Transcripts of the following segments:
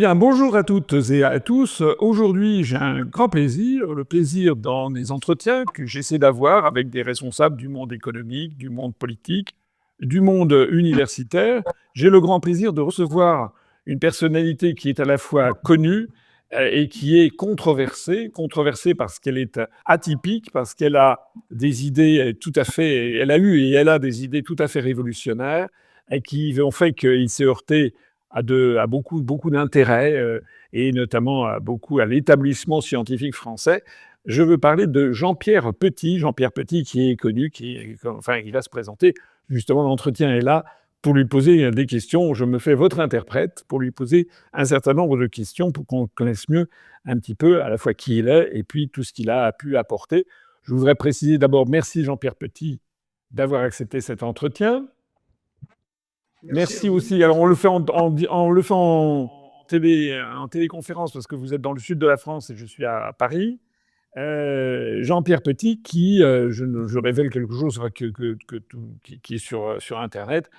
bien, bonjour à toutes et à tous. Aujourd'hui, j'ai un grand plaisir, le plaisir dans les entretiens que j'essaie d'avoir avec des responsables du monde économique, du monde politique, du monde universitaire. J'ai le grand plaisir de recevoir une personnalité qui est à la fois connue et qui est controversée. Controversée parce qu'elle est atypique, parce qu'elle a des idées tout à fait, elle a eu et elle a des idées tout à fait révolutionnaires et qui ont fait qu'il s'est heurté à beaucoup d'intérêts, et notamment à l'établissement scientifique français. Je veux parler de Jean-Pierre Petit. Jean-Pierre Petit qui est connu, qui va se présenter. Justement, l'entretien est là pour lui poser des questions. Je me fais votre interprète pour lui poser un certain nombre de questions pour qu'on connaisse mieux un petit peu à la fois qui il est et puis tout ce qu'il a pu apporter. Je voudrais préciser d'abord merci Jean-Pierre Petit d'avoir accepté cet entretien. Merci à Merci vous. aussi. Alors, on le fait en téléconférence parce que vous êtes dans le sud de la France et je suis à Paris. Jean-Pierre Petit, je révèle quelque chose qui est sur Internet.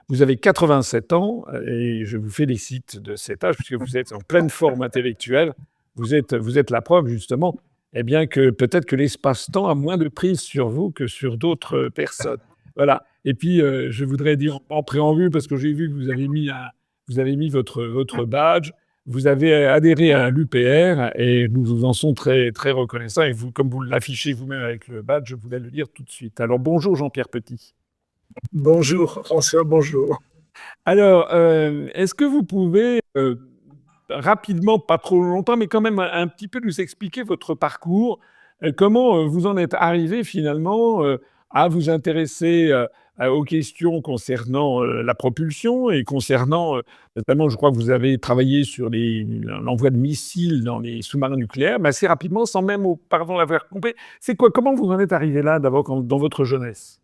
Vous avez 87 ans et je vous félicite de cet âge puisque vous êtes en pleine forme intellectuelle. Vous êtes la preuve, justement, eh bien, que peut-être que l'espace-temps a moins de prise sur vous que sur d'autres personnes. Voilà. Et puis, je voudrais dire en préambule, parce que j'ai vu que vous avez mis votre badge, vous avez adhéré à l'UPR et nous vous en sommes très, très reconnaissants. Et vous, comme vous l'affichez vous-même avec le badge, je voulais le dire tout de suite. Alors, bonjour Jean-Pierre Petit. Bonjour François, bonjour. Alors, est-ce que vous pouvez rapidement, pas trop longtemps, mais quand même un petit peu nous expliquer votre parcours, comment vous en êtes arrivé finalement à vous intéresser aux questions concernant la propulsion et concernant, notamment, je crois que vous avez travaillé sur l'envoi de missiles dans les sous-marins nucléaires, mais assez rapidement, sans même auparavant l'avoir compris. C'est quoi, comment vous en êtes arrivé là, d'abord, dans votre jeunesse?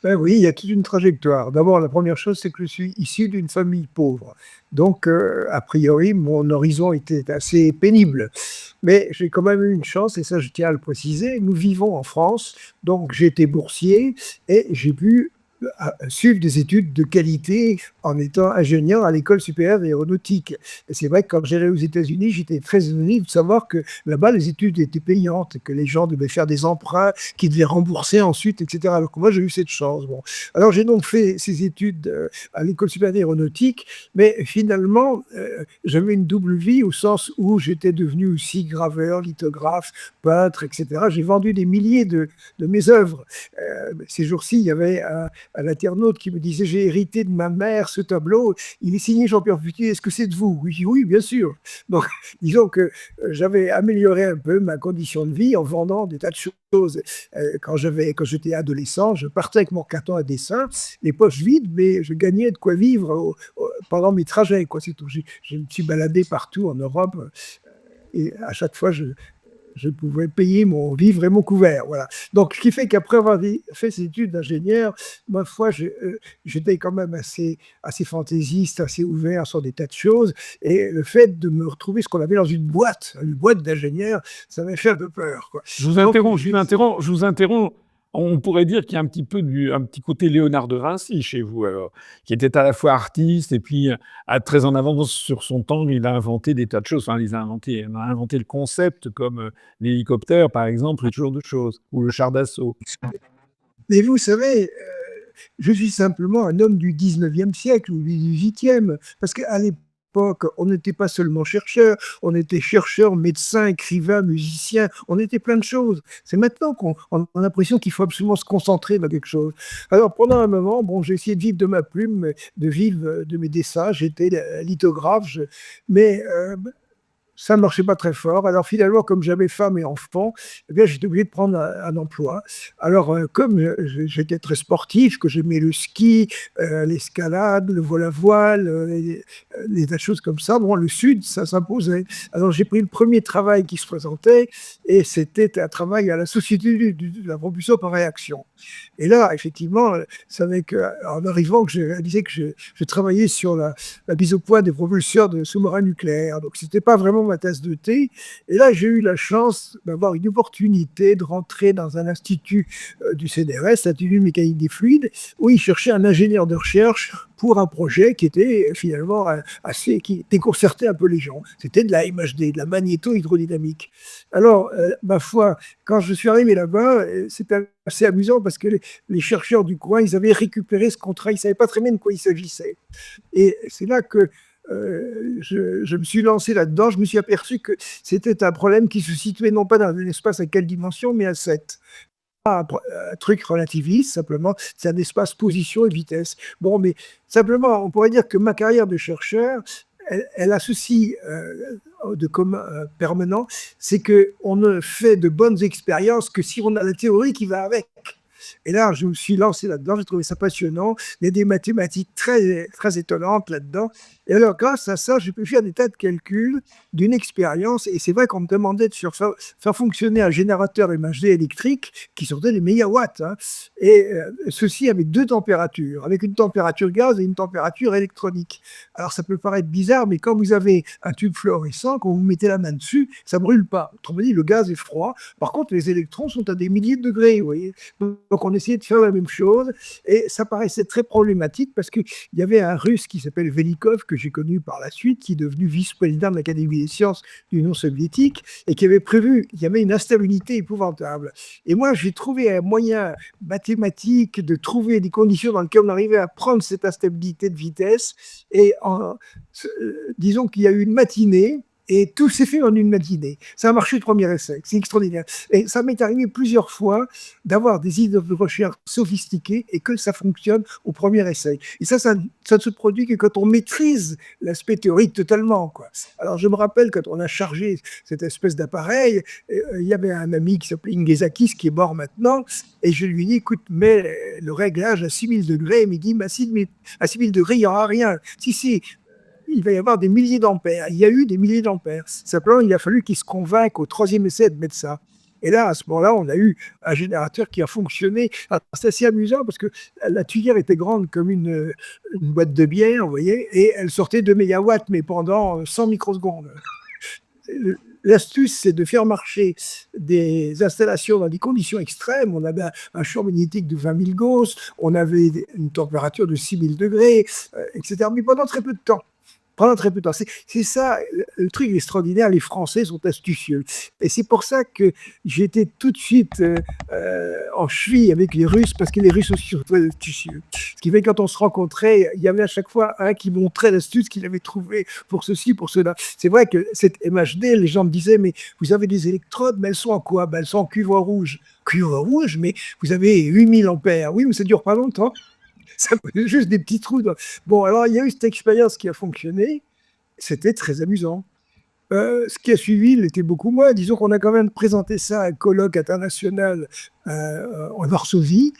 Ben oui, il y a toute une trajectoire. D'abord, la première chose, c'est que je suis issu d'une famille pauvre. Donc, a priori, mon horizon était assez pénible. Mais j'ai quand même eu une chance, et ça, je tiens à le préciser. Nous vivons en France, donc j'ai été boursier et j'ai pu suivre des études de qualité en étant ingénieur à l'école supérieure d'aéronautique. Et c'est vrai que quand j'allais aux États-Unis, j'étais très étonné de savoir que là-bas, les études étaient payantes, que les gens devaient faire des emprunts, qu'ils devaient rembourser ensuite, etc. Alors que moi, j'ai eu cette chance. Bon. Alors j'ai donc fait ces études à l'école supérieure d'aéronautique, mais finalement, j'avais une double vie au sens où j'étais devenu aussi graveur, lithographe, peintre, etc. J'ai vendu des milliers de mes œuvres. Ces jours-ci, il y avait un internaute qui me disait: j'ai hérité de ma mère ce tableau, il est signé Jean-Pierre Petit, est-ce que c'est de vous? Oui, oui, bien sûr. Donc, disons que j'avais amélioré un peu ma condition de vie en vendant des tas de choses. Quand j'étais adolescent, je partais avec mon carton à dessin, les poches vides, mais je gagnais de quoi vivre pendant mes trajets, quoi. C'est tout. Je me suis baladé partout en Europe et à chaque fois, je pouvais payer mon vivre et mon couvert, voilà. Donc, ce qui fait qu'après avoir fait ces études d'ingénieur, ma foi, j'étais quand même assez fantaisiste, assez ouvert sur des tas de choses. Et le fait de me retrouver ce qu'on avait dans une boîte d'ingénieur, ça m'a fait un peu peur, quoi. Je vous Donc, interromps, je vous interromps. On pourrait dire qu'il y a un petit côté Léonard de Vinci chez vous alors, qui était à la fois artiste et puis, très en avance sur son temps. Il a inventé des tas de choses. Enfin, il a inventé le concept comme, l'hélicoptère par exemple et ce genre de choses ou le char d'assaut. mais vous savez, je suis simplement un homme du 19e siècle ou du 18e, parce qu'à l'époque, on n'était pas seulement chercheur, on était chercheur, médecin, écrivain, musicien, on était plein de choses. C'est maintenant qu'on a l'impression qu'il faut absolument se concentrer dans quelque chose. Alors pendant un moment, bon, j'ai essayé de vivre de ma plume, de vivre de mes dessins, j'étais lithographe, mais ça ne marchait pas très fort. Alors finalement, comme j'avais femme et enfant, eh bien, j'étais obligé de prendre un emploi. Alors, comme j'étais très sportif, que j'aimais le ski, l'escalade, le vol à voile, des tas de choses comme ça, bon, le sud, ça s'imposait. Alors j'ai pris le premier travail qui se présentait et c'était un travail à la Société de la propulsion par réaction. Et là, effectivement, c'est en arrivant que j'ai réalisé que je travaillais sur la mise au point des propulseurs de sous-marins nucléaires. Donc c'était pas vraiment devant ma tasse de thé. Et là, j'ai eu la chance d'avoir une opportunité de rentrer dans un institut du CNRS, l'Institut de mécanique des fluides, où ils cherchaient un ingénieur de recherche pour un projet qui était finalement qui déconcertait un peu les gens. C'était de la MHD, de la magnéto-hydrodynamique. Alors, ma foi, quand je suis arrivé là-bas, c'était assez amusant parce que les chercheurs du coin, ils avaient récupéré ce contrat, ils ne savaient pas très bien de quoi il s'agissait. Et c'est là que je me suis lancé là-dedans, je me suis aperçu que c'était un problème qui se situait non pas dans un espace à quelle dimension, mais à 7. Un truc relativiste, simplement, c'est un espace position et vitesse. Bon, mais simplement, on pourrait dire que ma carrière de chercheur, elle a ceci de commun permanent, c'est qu'on ne fait de bonnes expériences que si on a la théorie qui va avec. Et là, je me suis lancé là-dedans, j'ai trouvé ça passionnant. Il y a des mathématiques très, très étonnantes là-dedans. Et alors, grâce à ça, j'ai pu faire des tas de calculs d'une expérience. Et c'est vrai qu'on me demandait de faire fonctionner un générateur MHD électrique qui sortait des mégawatts. Hein. Et ceci avec deux températures, avec une température gaz et une température électronique. Alors, ça peut paraître bizarre, mais quand vous avez un tube fluorescent, quand vous mettez la main dessus, ça ne brûle pas. Autrement dit, le gaz est froid. Par contre, les électrons sont à des milliers de degrés, vous voyez. Donc, on essayait de faire la même chose et ça paraissait très problématique parce qu'il y avait un Russe qui s'appelle Velikov, que j'ai connu par la suite, qui est devenu vice-président de l'Académie des sciences de l'Union soviétique et qui avait prévu qu'il y avait une instabilité épouvantable. Et moi, j'ai trouvé un moyen mathématique de trouver des conditions dans lesquelles on arrivait à prendre cette instabilité de vitesse et disons qu'il y a eu une matinée. Et tout s'est fait en une matinée. Ça a marché le premier essai. C'est extraordinaire. Et ça m'est arrivé plusieurs fois d'avoir des idées de recherche sophistiquées et que ça fonctionne au premier essai. Et ça ne se produit que quand on maîtrise l'aspect théorique totalement, quoi. Alors, je me rappelle quand on a chargé cette espèce d'appareil, il y avait un ami qui s'appelait Ingezakis, qui est mort maintenant, et je lui dis, écoute, mets le réglage à 6000 degrés. Il me dit, mais à 6000 degrés, il n'y aura rien. Si, il va y avoir des milliers d'ampères. Il y a eu des milliers d'ampères. Simplement, il a fallu qu'ils se convainquent au troisième essai de mettre ça. Et là, à ce moment-là, on a eu un générateur qui a fonctionné. C'est assez amusant parce que la tuyère était grande comme une boîte de bière, vous voyez, et elle sortait 2 mégawatts, mais pendant 100 microsecondes. L'astuce, c'est de faire marcher des installations dans des conditions extrêmes. On avait un champ magnétique de 20 000 Gauss, on avait une température de 6000 degrés, etc. Mais pendant très peu de temps. Pendant très peu de temps. C'est ça, le truc extraordinaire, les Français sont astucieux. Et c'est pour ça que j'étais tout de suite en cheville avec les Russes, parce que les Russes aussi sont très astucieux. Ce qui fait que quand on se rencontrait, il y avait à chaque fois un qui montrait l'astuce qu'il avait trouvée pour ceci, pour cela. C'est vrai que cette MHD, les gens me disaient, mais vous avez des électrodes, mais elles sont en quoi? Elles sont en cuivre rouge. Cuivre rouge, mais vous avez 8000 ampères. Oui, mais ça dure pas longtemps. Ça faisait juste des petits trous. Bon, alors il y a eu cette expérience qui a fonctionné. C'était très amusant. Ce qui a suivi l'était beaucoup moins. Disons qu'on a quand même présenté ça à un colloque international en Varsovie.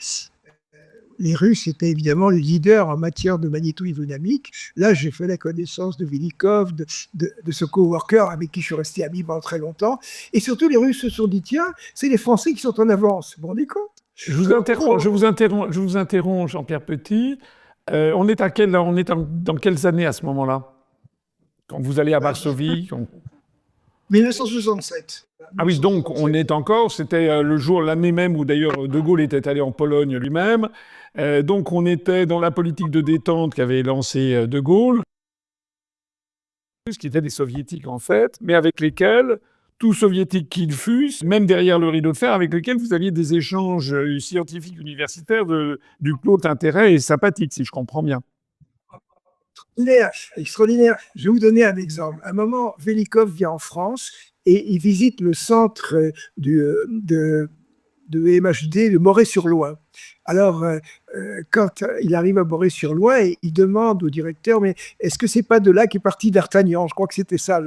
Les Russes étaient évidemment les leaders en matière de magnéto-hydrodynamique. Là, j'ai fait la connaissance de Velikov, de ce coworker avec qui je suis resté ami pendant très longtemps. Et surtout, les Russes se sont dit, tiens, c'est les Français qui sont en avance. Vous vous rendez compte? Je vous interromps, Jean-Pierre Petit. On est dans quelles années à ce moment-là? Quand vous allez à Varsovie 1967. Ah oui, donc on est encore, c'était l'année même où d'ailleurs De Gaulle était allé en Pologne lui-même. Donc on était dans la politique de détente qu'avait lancée De Gaulle, qui étaient des soviétiques en fait, mais avec lesquels, tout soviétique qu'ils fussent, même derrière le rideau de fer, avec lesquels vous aviez des échanges scientifiques universitaires du plus haut intérêt et sympathique, si je comprends bien. Extraordinaire. Je vais vous donner un exemple. À un moment, Velikov vient en France et il visite le centre de MHD de Moret-sur-Loing. Alors, quand il arrive à Moret-sur-Loing, il demande au directeur, mais est-ce que c'est pas de là qu'est parti d'Artagnan? Je crois que c'était ça.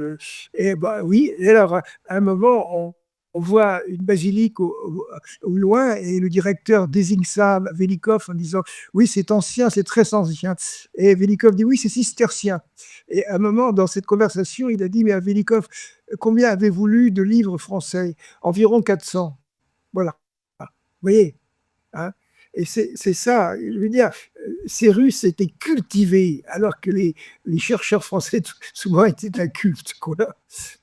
Et ben oui. Et alors, à un moment, on voit une basilique au loin et le directeur désigne ça à Velikov en disant « Oui, c'est ancien, c'est très ancien ». Et Velikov dit « Oui, c'est cistercien ». Et à un moment, dans cette conversation, il a dit « Mais à Velikov, combien avez-vous lu de livres français ?»« Environ 400 ». Voilà. Vous voyez, hein? Et c'est ça, je veux dire, ces Russes étaient cultivés, alors que les chercheurs français, souvent, étaient incultes, quoi.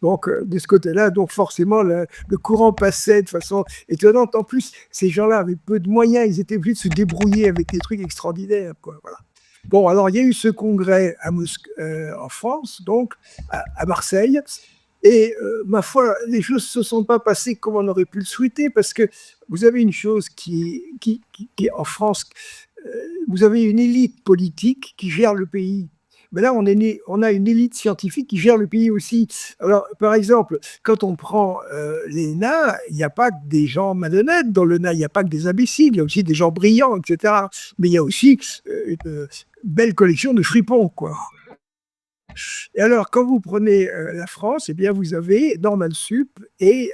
Donc, de ce côté-là, donc forcément, le courant passait de façon étonnante. En plus, ces gens-là avaient peu de moyens, ils étaient obligés de se débrouiller avec des trucs extraordinaires, quoi, voilà. Bon, alors il y a eu ce congrès en France, donc à Marseille, et ma foi, les choses ne se sont pas passées comme on aurait pu le souhaiter, parce que vous avez une chose qui est en France, vous avez une élite politique qui gère le pays. Mais là, on a une élite scientifique qui gère le pays aussi. Alors, par exemple, quand on prend l'ENA, il n'y a pas que des gens malhonnêtes dans l'ENA, il n'y a pas que des imbéciles, il y a aussi des gens brillants, etc. Mais il y a aussi une belle collection de fripons, quoi. Et alors, quand vous prenez la France, eh bien, vous avez Normal Sup et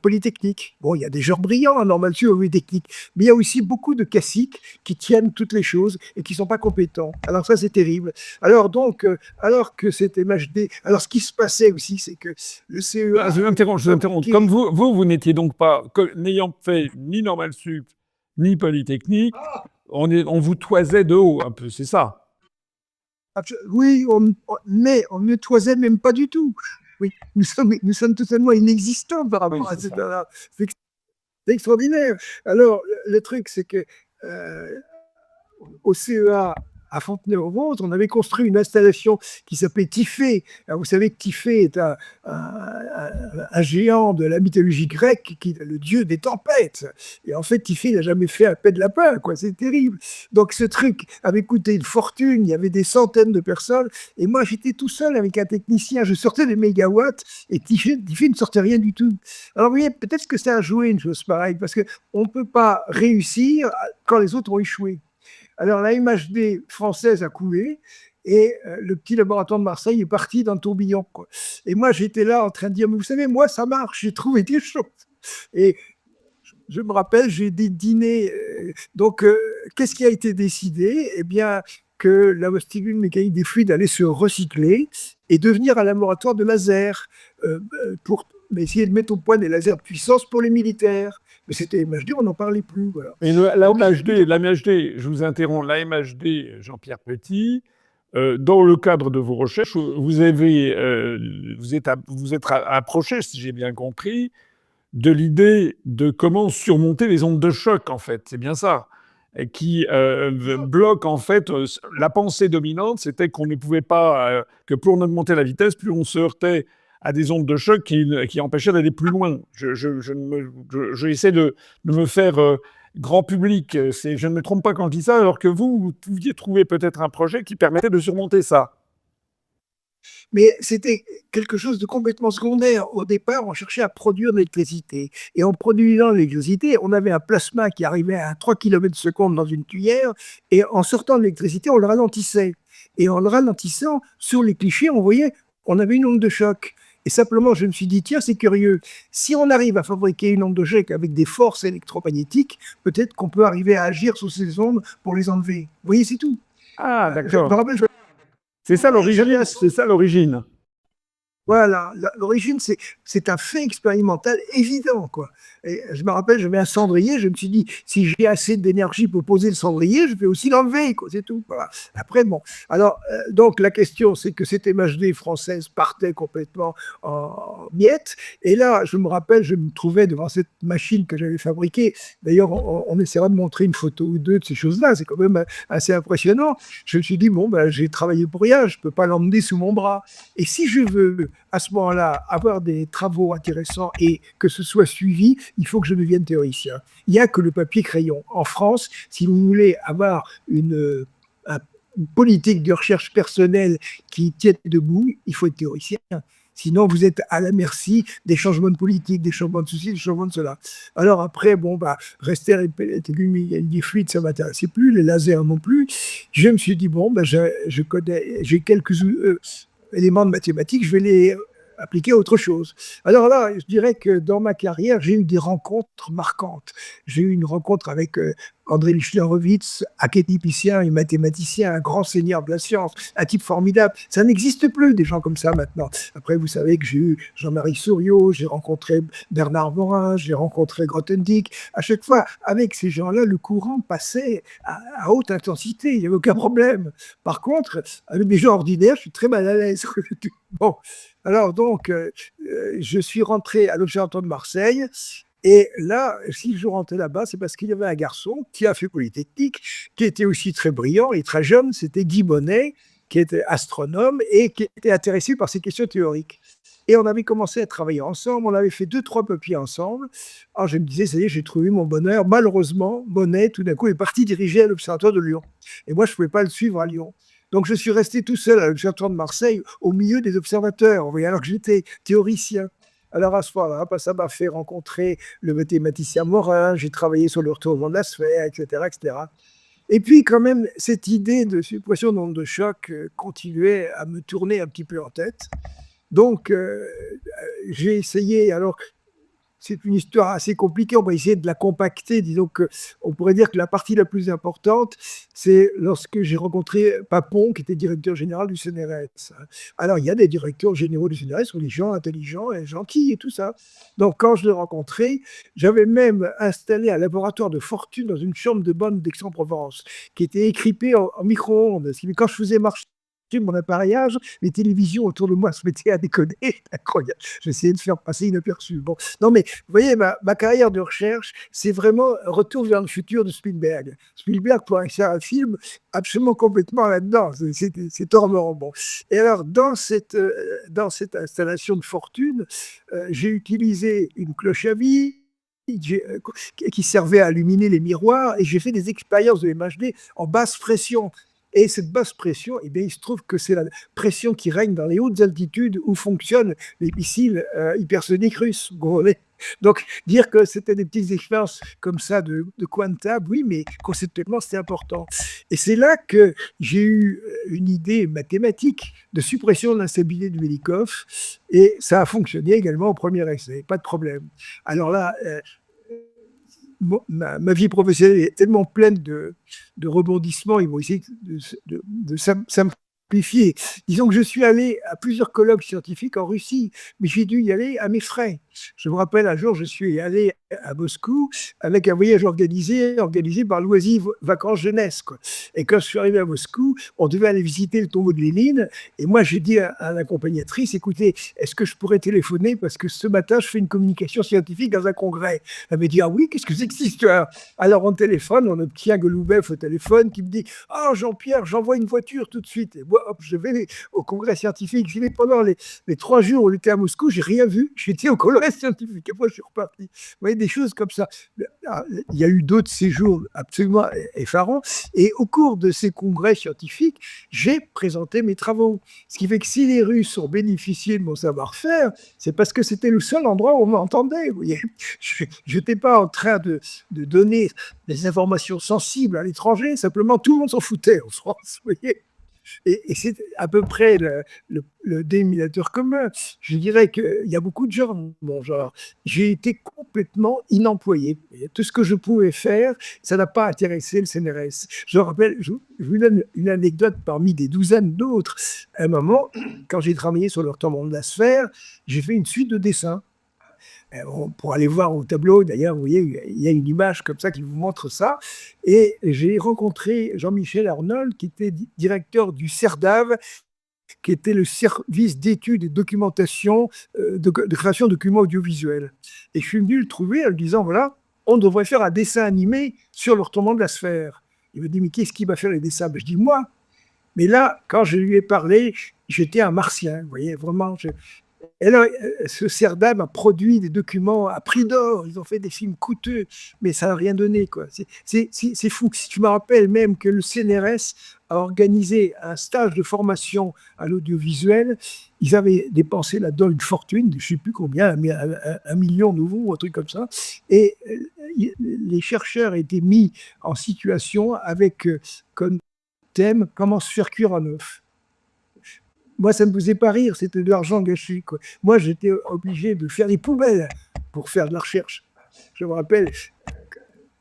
Polytechnique. Bon, il y a des gens brillants à Normal Sup et Polytechnique, mais il y a aussi beaucoup de caciques qui tiennent toutes les choses et qui ne sont pas compétents. Alors ça, c'est terrible. Alors donc, alors que c'était MHD, alors ce qui se passait aussi, c'est que le CEA... Je vous interromps. Comme vous n'étiez donc pas, n'ayant fait ni Normal Sup, ni Polytechnique, on vous toisait de haut un peu, c'est ça? Oui, mais on ne toisait même pas du tout. Oui, nous sommes totalement inexistants par rapport à cette... C'est extraordinaire. Alors, le truc, c'est que au CEA, à Fontenay-aux-Montres, on avait construit une installation qui s'appelait Typhée. Alors, vous savez que Typhée est un géant de la mythologie grecque, qui est le dieu des tempêtes. Et en fait, Typhée n'a jamais fait un pet de lapin, quoi. C'est terrible. Donc, ce truc avait coûté une fortune. Il y avait des centaines de personnes. Et moi, j'étais tout seul avec un technicien. Je sortais des mégawatts et Typhée ne sortait rien du tout. Alors, vous voyez, peut-être que ça a joué une chose pareille, parce qu'on ne peut pas réussir quand les autres ont échoué. Alors, la MHD française a coulé et le petit laboratoire de Marseille est parti dans le tourbillon, quoi. Et moi, j'étais là en train de dire, mais vous savez, moi, ça marche, j'ai trouvé des choses. Et je me rappelle, j'ai des dîners. Donc, qu'est-ce qui a été décidé? Eh bien, que la vestibule mécanique des fluides allait se recycler et devenir un laboratoire de laser pour essayer de mettre au point des lasers de puissance pour les militaires. Mais c'était MHD, on n'en parlait plus. Voilà. Et la MHD, je vous interromps, la MHD, Jean-Pierre Petit, dans le cadre de vos recherches, vous êtes approché, si j'ai bien compris, de l'idée de comment surmonter les ondes de choc, en fait. C'est bien ça. Et qui bloque, en fait, la pensée dominante, c'était qu'on ne pouvait pas, que pour augmenter la vitesse, plus on se heurtait à des ondes de choc qui empêchaient d'aller plus loin. J'essaie de me faire grand public. Je ne me trompe pas quand je dis ça, alors que vous pouviez trouver peut-être un projet qui permettait de surmonter ça. Mais c'était quelque chose de complètement secondaire. Au départ, on cherchait à produire de l'électricité. Et en produisant de l'électricité, on avait un plasma qui arrivait à 3 km/s dans une tuyère. Et en sortant de l'électricité, on le ralentissait. Et en le ralentissant, sur les clichés, on voyait qu'on avait une onde de choc. Et simplement, je me suis dit, tiens, c'est curieux. Si on arrive à fabriquer une onde de choc avec des forces électromagnétiques, peut-être qu'on peut arriver à agir sur ces ondes pour les enlever. Vous voyez, c'est tout. Ah, d'accord. C'est ça l'origine. Voilà, l'origine, c'est un fait expérimental évident, quoi. Et je me rappelle, j'avais un cendrier, je me suis dit, si j'ai assez d'énergie pour poser le cendrier, je vais aussi l'enlever, quoi, c'est tout. Voilà. Après, bon. Alors, donc, la question, c'est que cette MHD française partait complètement en miettes. Et là, je me rappelle, je me trouvais devant cette machine que j'avais fabriquée. D'ailleurs, on essaiera de montrer une photo ou deux de ces choses-là. C'est quand même assez impressionnant. Je me suis dit, bon, ben, j'ai travaillé pour rien, je ne peux pas l'emmener sous mon bras. Et si je veux à ce moment-là, avoir des travaux intéressants et que ce soit suivi, il faut que je devienne théoricien. Il n'y a que le papier-crayon. En France, si vous voulez avoir une politique de recherche personnelle qui tienne debout, il faut être théoricien. Sinon, vous êtes à la merci des changements de politique, des changements de ceci, des changements de cela. Alors après, bon, bah, rester avec des fluides, ça ne m'intéressait plus, les lasers non plus. Je me suis dit, bon, bah, j'ai quelques éléments de mathématiques, je vais les appliquer à autre chose. Alors là, je dirais que dans ma carrière, j'ai eu des rencontres marquantes. J'ai eu une rencontre avec André Lichner-Horowitz, académicien et mathématicien, un grand seigneur de la science, un type formidable. Ça n'existe plus, des gens comme ça maintenant. Après, vous savez que j'ai eu Jean-Marie Souriau, j'ai rencontré Bernard Morin, j'ai rencontré Grothendieck. À chaque fois, avec ces gens-là, le courant passait à haute intensité, il n'y avait aucun problème. Par contre, avec des gens ordinaires, je suis très mal à l'aise. Bon, alors donc, je suis rentré à l'Observatoire de Marseille. Et là, si je rentrais là-bas, c'est parce qu'il y avait un garçon qui a fait Polytechnique, qui était aussi très brillant et très jeune, c'était Guy Bonnet, qui était astronome et qui était intéressé par ces questions théoriques. Et on avait commencé à travailler ensemble, on avait fait 2-3 papiers ensemble. Alors je me disais, ça y est, j'ai trouvé mon bonheur. Malheureusement, Bonnet, tout d'un coup, est parti diriger à l'Observatoire de Lyon. Et moi, je ne pouvais pas le suivre à Lyon. Donc je suis resté tout seul à l'Observatoire de Marseille, au milieu des observateurs, vous voyez, alors que j'étais théoricien. Alors à ce moment-là, ça m'a fait rencontrer le mathématicien Morin, j'ai travaillé sur le retournement de la sphère, etc., etc. Et puis quand même, cette idée de suppression d'onde de choc continuait à me tourner un petit peu en tête. Donc j'ai essayé, alors c'est une histoire assez compliquée, on va essayer de la compacter. Disons qu'on pourrait dire que la partie la plus importante, c'est lorsque j'ai rencontré Papon, qui était directeur général du CNRS. Alors, il y a des directeurs généraux du CNRS, sont des gens intelligents et gentils et tout ça. Donc, quand je l'ai rencontré, j'avais même installé un laboratoire de fortune dans une chambre de bonne d'Aix-en-Provence, qui était équipé en micro-ondes. Quand je faisais marcher mon appareillage, les télévisions autour de moi se mettaient à déconner. Incroyable. J'essayais de faire passer inaperçu. Bon, non, mais vous voyez, ma carrière de recherche, c'est vraiment un retour vers le futur de Spielberg. Spielberg pourrait faire un film absolument complètement là-dedans. C'est hors bon. Et alors, dans cette installation de fortune, j'ai utilisé une cloche à vis qui servait à illuminer les miroirs, et j'ai fait des expériences de MHD en basse pression. Et cette basse pression, eh bien, il se trouve que c'est la pression qui règne dans les hautes altitudes où fonctionnent les missiles hypersoniques russes. Donc, dire que c'était des petites expériences comme ça de quantable, oui, mais conceptuellement, c'était important. Et c'est là que j'ai eu une idée mathématique de suppression de l'instabilité du Belikov, et ça a fonctionné également au premier essai, pas de problème. Alors là, ma vie professionnelle est tellement pleine de rebondissements, ils vont essayer de simplifier. Disons que je suis allé à plusieurs colloques scientifiques en Russie, mais j'ai dû y aller à mes frais. Je me rappelle, un jour, je suis allé à Moscou avec un voyage organisé par Loisirs Vacances Jeunesse, quoi. Et quand je suis arrivé à Moscou, on devait aller visiter le tombeau de Lénine. Et moi, j'ai dit à l'accompagnatrice, écoutez, est-ce que je pourrais téléphoner parce que ce matin, je fais une communication scientifique dans un congrès. Elle m'a dit, ah oui, qu'est-ce que c'est que cette histoire? Alors on téléphone, on obtient Golubev au téléphone qui me dit, ah Jean-Pierre, j'envoie une voiture tout de suite. Et moi, hop, je vais au congrès scientifique. J'y vais pendant les 3 jours où j'étais à Moscou, j'ai rien vu. J'étais au congrès scientifique. Après, je suis reparti. Vous voyez, des choses comme ça. Il y a eu d'autres séjours absolument effarants. Et au cours de ces congrès scientifiques, j'ai présenté mes travaux. Ce qui fait que si les Russes ont bénéficié de mon savoir-faire, c'est parce que c'était le seul endroit où on m'entendait. Vous voyez, je n'étais pas en train de donner des informations sensibles à l'étranger. Simplement, tout le monde s'en foutait en France. Vous voyez. Et c'est à peu près le dénominateur commun. Je dirais qu'il y a beaucoup de gens de mon genre. J'ai été complètement inemployé. Tout ce que je pouvais faire, ça n'a pas intéressé le CNRS. Je rappelle, je vous donne une anecdote parmi des douzaines d'autres. À un moment, quand j'ai travaillé sur le retournement de la sphère, j'ai fait une suite de dessins. Pour aller voir au tableau, d'ailleurs, vous voyez, il y a une image comme ça qui vous montre ça. Et j'ai rencontré Jean-Michel Arnold, qui était directeur du CERDAV, qui était le service d'études et de documentation, de création de documents audiovisuels. Et je suis venu le trouver en lui disant, voilà, on devrait faire un dessin animé sur le retournement de la sphère. Il me dit, mais qu'est-ce qui va faire les dessins? Je dis, moi. Mais là, quand je lui ai parlé, j'étais un martien, vous voyez, vraiment. Et là, ce CERDAM a produit des documents à prix d'or, ils ont fait des films coûteux, mais ça n'a rien donné, quoi. C'est fou. Je me rappelle même que le CNRS a organisé un stage de formation à l'audiovisuel. Ils avaient dépensé là-dedans une fortune, je ne sais plus combien, 1 million nouveau, un truc comme ça. Et les chercheurs étaient mis en situation avec comme thème « Comment se faire cuire un œuf ». Moi, ça ne me faisait pas rire, c'était de l'argent gâché, quoi. Moi, j'étais obligé de faire des poubelles pour faire de la recherche. Je me rappelle.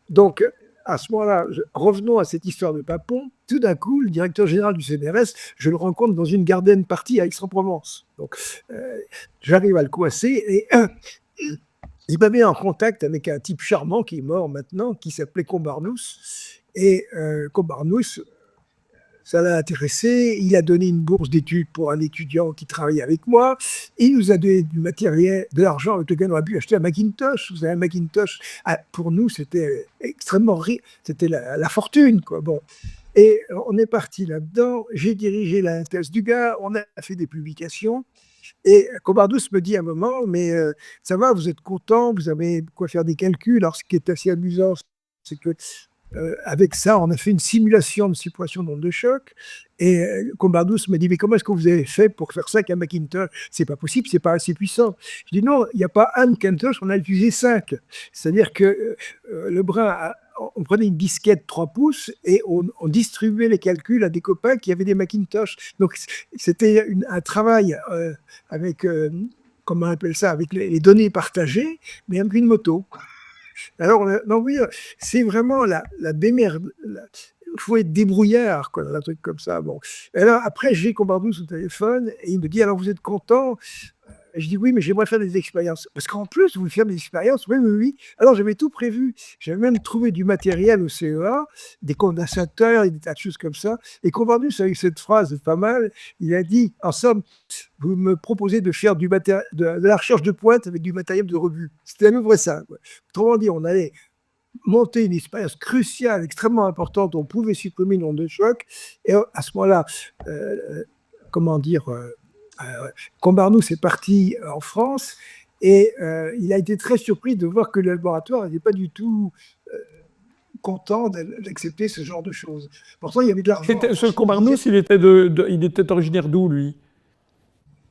Donc, à ce moment-là, revenons à cette histoire de Papon. Tout d'un coup, le directeur général du CNRS, je le rencontre dans une garden party à Aix-en-Provence. Donc, j'arrive à le coincer et il m'a mis en contact avec un type charmant qui est mort maintenant, qui s'appelait Combarnous. Et Combarnous, ça l'a intéressé. Il a donné une bourse d'études pour un étudiant qui travaillait avec moi. Il nous a donné du matériel, de l'argent avec lequel on a pu acheter un Macintosh. Vous savez, un Macintosh, pour nous, c'était extrêmement riche. C'était la fortune, quoi. Bon. Et on est parti là-dedans. J'ai dirigé la thèse du gars. On a fait des publications. Et Comardous me dit à un moment, mais ça va, vous êtes content, vous avez quoi faire des calculs. Alors, ce qui est assez amusant, c'est que avec ça, on a fait une simulation de situation d'onde de choc. Et Comardous me dit, mais comment est-ce que vous avez fait pour faire ça avec un Macintosh? C'est pas possible, c'est pas assez puissant. Je dis, non, il n'y a pas un Macintosh, on a utilisé 5. C'est-à-dire que on prenait une disquette 3 pouces et on distribuait les calculs à des copains qui avaient des Macintosh. Donc, c'était un travail avec, comment on appelle ça, avec les données partagées, mais avec une moto. Alors, non, oui, c'est vraiment la démerde. Il faut être débrouillard, quoi, dans un truc comme ça. Bon. Et alors, après, j'ai Comardous au téléphone et il me dit, alors vous êtes content? Et je dis oui, mais j'aimerais faire des expériences. Parce qu'en plus, vous voulez faire des expériences? Oui, oui, oui. Alors, j'avais tout prévu. J'avais même trouvé du matériel au CEA, des condensateurs et des tas de choses comme ça. Et Comardous a eu cette phrase pas mal. Il a dit, en somme, vous me proposez de faire de la recherche de pointe avec du matériel de rebut. C'était à peu près ça, quoi. Autrement dit, on allait monter une expérience cruciale, extrêmement importante. On pouvait supprimer une onde de choc. Et à ce moment-là, comment dire, Combarnous est parti en France et il a été très surpris de voir que le laboratoire n'était pas du tout content d'accepter ce genre de choses. Pourtant, il y avait de l'argent. Ce Combarnous, il était originaire d'où, lui?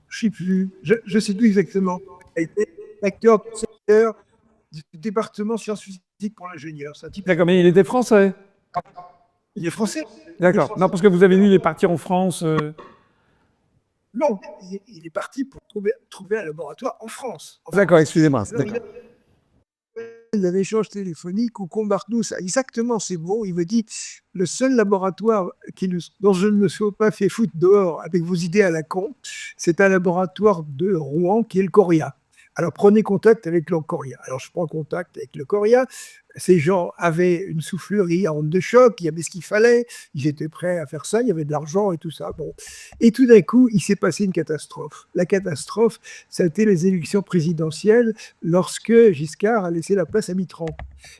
Je ne sais plus. Je sais plus exactement. Il a été acteur du département sciences physiques pour l'ingénieur. D'accord, mais il était français. Il est français. D'accord. Non, parce que vous avez dit qu'il est parti en France. Non, il est parti pour trouver un laboratoire en France. D'accord, excusez-moi. L'échange téléphonique où Combarnous a exactement ces mots. Il me dit, le seul laboratoire dont je ne me suis pas fait foutre dehors avec vos idées à la con, c'est un laboratoire de Rouen qui est le Coria. Alors prenez contact avec le Coria. Alors je prends contact avec le Coria. Ces gens avaient une soufflerie à onde de choc, il y avait ce qu'il fallait, ils étaient prêts à faire ça, il y avait de l'argent et tout ça. Bon. Et tout d'un coup, il s'est passé une catastrophe. La catastrophe, ça a été les élections présidentielles lorsque Giscard a laissé la place à Mitterrand.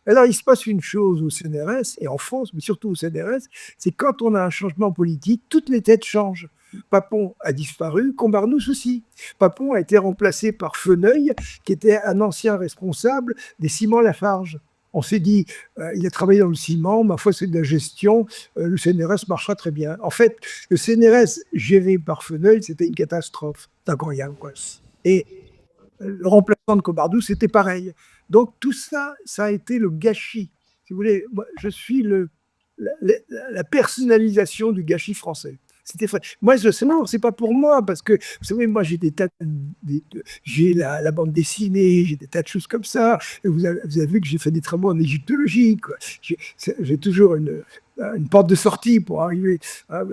Alors, il se passe une chose au CNRS, et en France, mais surtout au CNRS, c'est quand on a un changement politique, toutes les têtes changent. Papon a disparu, Combarnous aussi. Papon a été remplacé par Feneuil, qui était un ancien responsable des Ciments Lafarge. On s'est dit, il a travaillé dans le ciment, ma foi c'est de la gestion, le CNRS marchera très bien. En fait, le CNRS géré par Feneuil, c'était une catastrophe. D'accord, quoi. Et le remplacement de Combarnous, c'était pareil. Donc tout ça, ça a été le gâchis. Si vous voulez, moi, je suis la personnalisation du gâchis français. Moi, c'est pas pour moi, parce que, vous savez, moi, j'ai j'ai la bande dessinée, j'ai des tas de choses comme ça. Et vous avez vu que j'ai fait des travaux en égyptologie, quoi. J'ai toujours une porte de sortie pour arriver.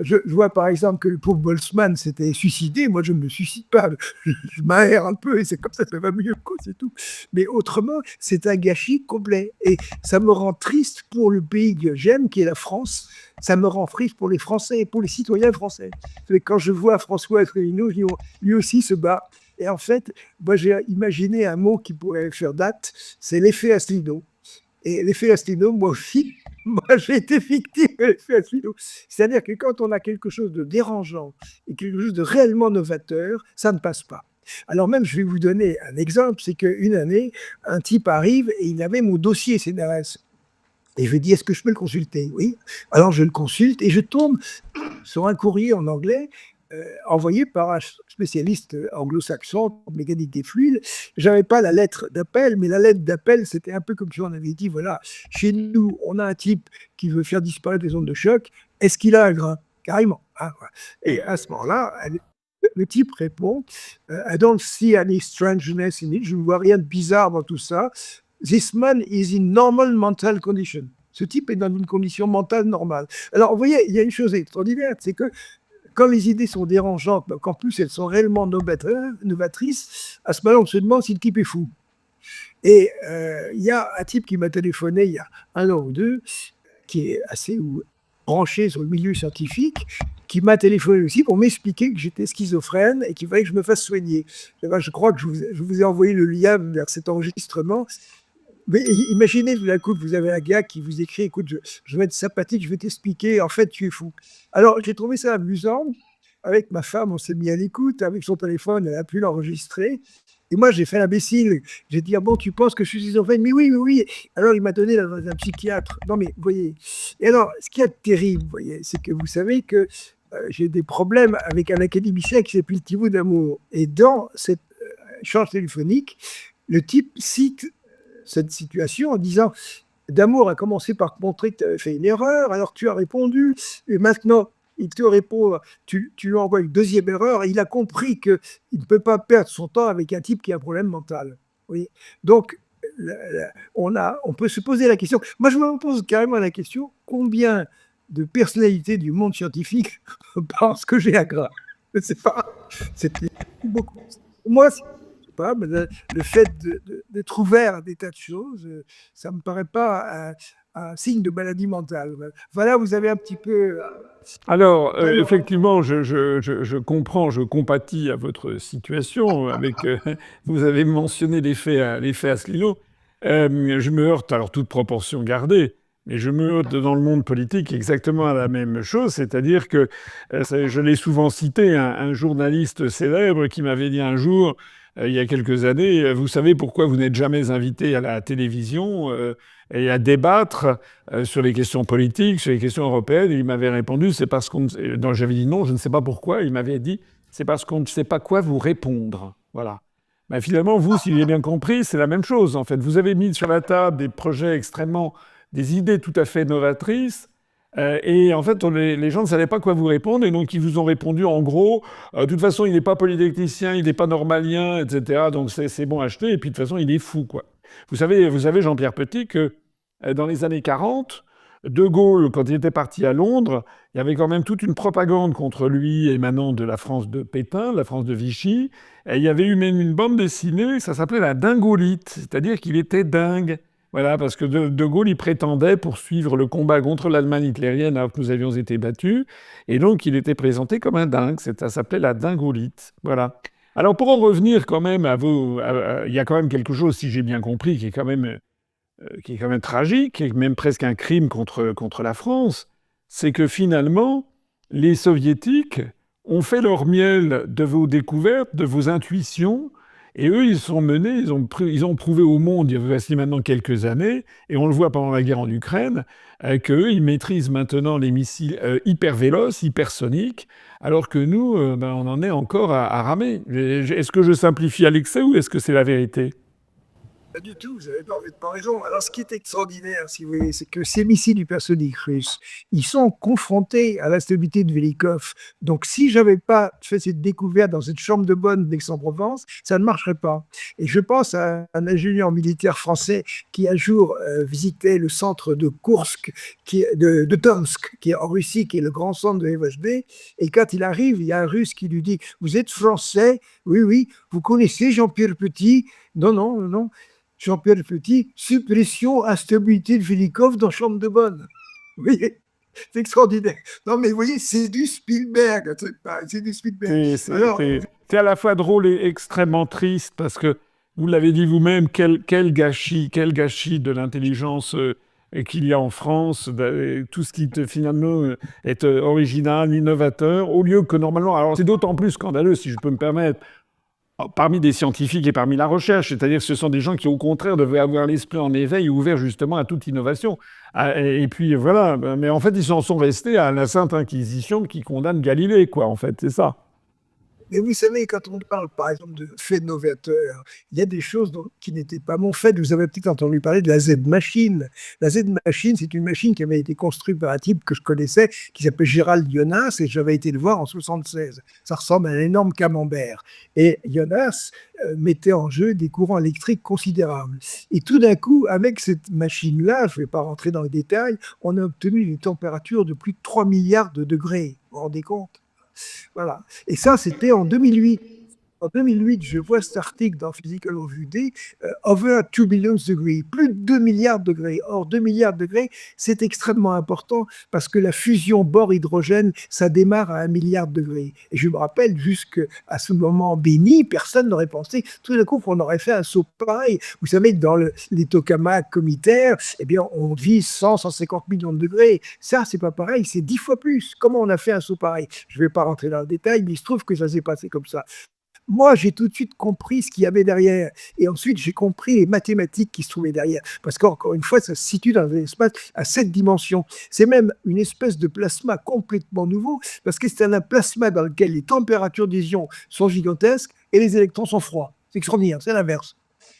Je vois par exemple que le pauvre Boltzmann s'était suicidé. Moi, je ne me suicide pas. Je m'aère un peu et c'est comme ça va mieux, quoi, c'est tout. Mais autrement, c'est un gâchis complet. Et ça me rend triste pour le pays que j'aime, qui est la France. Ça me rend triste pour les Français et pour les citoyens français. Quand je vois François Asselineau, je dis, oh, lui aussi se bat. Et en fait, moi, j'ai imaginé un mot qui pourrait faire date, c'est l'effet Asselineau. Et l'effet Asselineau, moi aussi, j'ai été victime de l'effet Asselineau. C'est-à-dire que quand on a quelque chose de dérangeant et quelque chose de réellement novateur, ça ne passe pas. Alors même, je vais vous donner un exemple, c'est qu'une année, un type arrive et il avait mon dossier CNRS. Et je lui dis, est-ce que je peux le consulter? Oui. Alors je le consulte et je tombe sur un courrier en anglais envoyé par un spécialiste anglo-saxon en mécanique des fluides. Je n'avais pas la lettre d'appel, mais la lettre d'appel, c'était un peu comme si on avait dit, voilà, chez nous, on a un type qui veut faire disparaître les ondes de choc, est-ce qu'il a un grain? Carrément. Hein, voilà. Et à ce moment-là, le type répond, I don't see any strangeness in it, je ne vois rien de bizarre dans tout ça. This man is in normal mental condition. Ce type est dans une condition mentale normale. Alors, vous voyez, il y a une chose extraordinaire, c'est que quand les idées sont dérangeantes, qu'en plus elles sont réellement novatrices, à ce moment-là, on se demande si le type est fou. Et il y a un type qui m'a téléphoné il y a 1 an ou 2, qui est assez branché sur le milieu scientifique, qui m'a téléphoné aussi pour m'expliquer que j'étais schizophrène et qu'il fallait que je me fasse soigner. Eh ben, je crois que je vous ai envoyé le lien vers cet enregistrement. Mais imaginez tout d'un coup que vous avez un gars qui vous écrit: écoute, je vais être sympathique, je vais t'expliquer, en fait, tu es fou. Alors, j'ai trouvé ça amusant. Avec ma femme, on s'est mis à l'écoute. Avec son téléphone, elle a pu l'enregistrer. Et moi, j'ai fait l'imbécile. J'ai dit: ah bon, tu penses que je suis schizophrène? Mais oui, oui, oui. Alors, il m'a donné un psychiatre. Non, mais vous voyez. Et alors, ce qui est terrible, vous voyez, c'est que vous savez que j'ai des problèmes avec un académicien qui s'appelle Thibaut Damour. Et dans cette échange téléphonique, le type cite cette situation en disant: Damour a commencé par montrer que tu avais fait une erreur, alors tu as répondu, et maintenant il te répond, tu lui envoies une deuxième erreur, et il a compris qu'il ne peut pas perdre son temps avec un type qui a un problème mental. Oui. Donc, on peut se poser la question. Moi, je me pose carrément la question: combien de personnalités du monde scientifique pensent que j'ai un gras? Je ne sais pas. C'est beaucoup. Moi, pas, mais le fait d'être ouvert à des tas de choses, ça ne me paraît pas un signe de maladie mentale. Voilà, vous avez un petit peu... Alors, effectivement, je comprends, je compatis à votre situation. Vous avez mentionné l'effet Asselineau. Je me heurte, alors toute proportion gardée, mais je me heurte dans le monde politique exactement à la même chose, c'est-à-dire que, je l'ai souvent cité, un journaliste célèbre qui m'avait dit un jour, il y a quelques années: vous savez pourquoi vous n'êtes jamais invité à la télévision et à débattre sur les questions politiques, sur les questions européennes? Et il m'avait répondu: c'est parce qu'on... Non, j'avais dit non, je ne sais pas pourquoi. Il m'avait dit: c'est parce qu'on ne sait pas quoi vous répondre. Voilà. Ben, finalement, vous, si j'ai bien compris, c'est la même chose, en fait. Vous avez mis sur la table des projets extrêmement... des idées tout à fait novatrices, et en fait, les gens ne savaient pas quoi vous répondre, et donc ils vous ont répondu en gros: de toute façon, il n'est pas polytechnicien, il n'est pas normalien, etc. Donc c'est bon à acheter, et puis de toute façon, il est fou, quoi. Vous savez, Jean-Pierre Petit, que dans les années 40, De Gaulle, quand il était parti à Londres, il y avait quand même toute une propagande contre lui émanant de la France de Pétain, de la France de Vichy, et il y avait eu même une bande dessinée, ça s'appelait La Dingolite, c'est-à-dire qu'il était dingue. Voilà, parce que de Gaulle, il prétendait poursuivre le combat contre l'Allemagne hitlérienne alors que nous avions été battus. Et donc, il était présenté comme un dingue. Ça s'appelait la dingolite. Voilà. Alors, pour en revenir quand même à vos... Il y a quand même quelque chose, si j'ai bien compris, qui est quand même tragique, qui est même presque un crime contre la France. C'est que finalement, les Soviétiques ont fait leur miel de vos découvertes, de vos intuitions. Et eux, ils sont menés, ils ont prouvé au monde, il y a maintenant quelques années, et on le voit pendant la guerre en Ukraine, qu'eux, ils maîtrisent maintenant les missiles hyper véloces, hypersoniques, alors que nous, on en est encore à ramer. Est-ce que je simplifie à l'excès ou est-ce que c'est la vérité? Pas du tout, vous avez parfaitement raison. Alors, ce qui est extraordinaire, si vous voulez, c'est que ces missiles hypersoniques russes, ils sont confrontés à la stabilité de Velikov. Donc, si j'avais pas fait cette découverte dans cette chambre de bonne d'Aix-en-Provence, ça ne marcherait pas. Et je pense à un ingénieur militaire français qui un jour visitait le centre de Kursk, de Tomsk, qui est en Russie, qui est le grand centre de l'FSB. Et quand il arrive, il y a un Russe qui lui dit: vous êtes français? Oui, oui. Vous connaissez Jean-Pierre Petit? Non, non, non. Jean-Pierre Petit, suppression instabilité de Velikov dans chambre de bonne. Oui, c'est extraordinaire. Non, mais vous voyez, c'est du Spielberg. C'est du Spielberg. C'est à la fois drôle et extrêmement triste, parce que, vous l'avez dit vous-même, quel gâchis de l'intelligence qu'il y a en France, tout ce qui finalement est original, innovateur, au lieu que normalement... Alors c'est d'autant plus scandaleux, si je peux me permettre, parmi des scientifiques et parmi la recherche, c'est-à-dire que ce sont des gens qui, au contraire, devaient avoir l'esprit en éveil, ouvert justement à toute innovation. Et puis voilà, mais en fait, ils en sont restés à la Sainte Inquisition qui condamne Galilée, quoi, en fait, c'est ça. Mais vous savez, quand on parle, par exemple, de faits novateurs, il y a des choses qui n'étaient pas mon fait. Vous avez peut-être entendu parler de la Z-Machine. La Z-Machine, c'est une machine qui avait été construite par un type que je connaissais, qui s'appelait Gérald Jonas, et j'avais été le voir en 76. Ça ressemble à un énorme camembert. Et Jonas mettait en jeu des courants électriques considérables. Et tout d'un coup, avec cette machine-là, je ne vais pas rentrer dans les détails, on a obtenu des températures de plus de 3 milliards de degrés. Vous vous rendez compte? Voilà. Et ça, c'était en 2008. En 2008, je vois cet article dans Physical Review Day, over 2 billion degrés, plus de 2 milliards de degrés. Or, 2 milliards de degrés, c'est extrêmement important parce que la fusion bore-hydrogène, ça démarre à 1 milliard de degrés. Et je me rappelle, jusqu'à ce moment béni, personne n'aurait pensé tout d'un coup qu'on aurait fait un saut pareil. Vous savez, dans les tokamaks communautaires, eh bien, on vit 100, 150 millions de degrés. Ça, c'est pas pareil, c'est 10 fois plus. Comment on a fait un saut pareil? Je vais pas rentrer dans le détail, mais il se trouve que ça s'est passé comme ça. Moi, j'ai tout de suite compris ce qu'il y avait derrière. Et ensuite, j'ai compris les mathématiques qui se trouvaient derrière. Parce qu'encore une fois, ça se situe dans un espace à 7 dimensions. C'est même une espèce de plasma complètement nouveau, parce que c'est un plasma dans lequel les températures des ions sont gigantesques et les électrons sont froids. C'est extraordinaire, c'est l'inverse.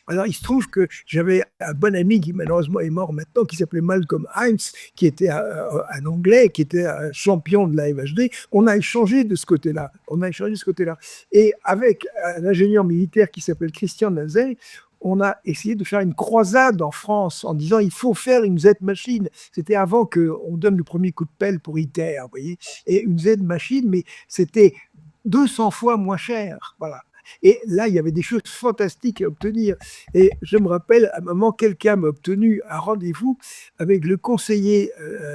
Alors, il se trouve que j'avais un bon ami qui malheureusement est mort maintenant, qui s'appelait Malcolm Hines, qui était un Anglais, qui était un champion de la MHD. On a échangé de ce côté-là. On a échangé de ce côté-là. Et avec un ingénieur militaire qui s'appelle Christian Nazay, on a essayé de faire une croisade en France en disant il faut faire une Z-machine. C'était avant qu'on donne le premier coup de pelle pour ITER, vous voyez. Et une Z-machine, mais c'était 200 fois moins cher. Voilà. Et là, il y avait des choses fantastiques à obtenir. Et je me rappelle, à un moment, quelqu'un m'a obtenu un rendez-vous avec le conseiller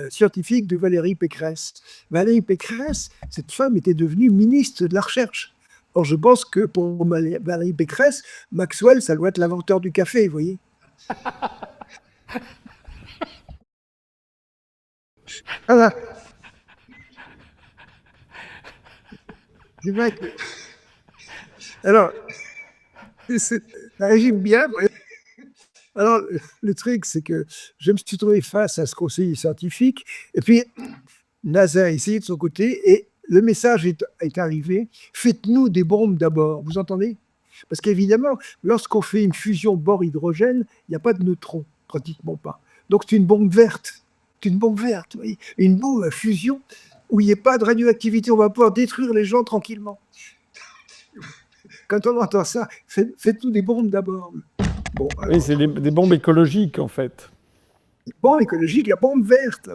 scientifique de Valérie Pécresse. Valérie Pécresse, cette femme était devenue ministre de la Recherche. Or, je pense que pour Valérie Pécresse, Maxwell, ça doit être l'inventeur du café, vous voyez. Voilà. C'est vrai que... Alors, ça résume bien. Alors, le truc, c'est que je me suis trouvé face à ce conseiller scientifique, et puis NASA a essayé de son côté, et le message est arrivé, faites-nous des bombes d'abord, vous entendez? Parce qu'évidemment, lorsqu'on fait une fusion bore-hydrogène, il n'y a pas de neutrons, pratiquement pas. Donc c'est une bombe verte, c'est une bombe verte, vous voyez, une bombe à fusion où il n'y a pas de radioactivité, on va pouvoir détruire les gens tranquillement. Quand on entend ça, faites-nous des bombes d'abord. Bon, alors, oui, c'est des bombes écologiques, en fait. Bombe écologique, la bombe verte,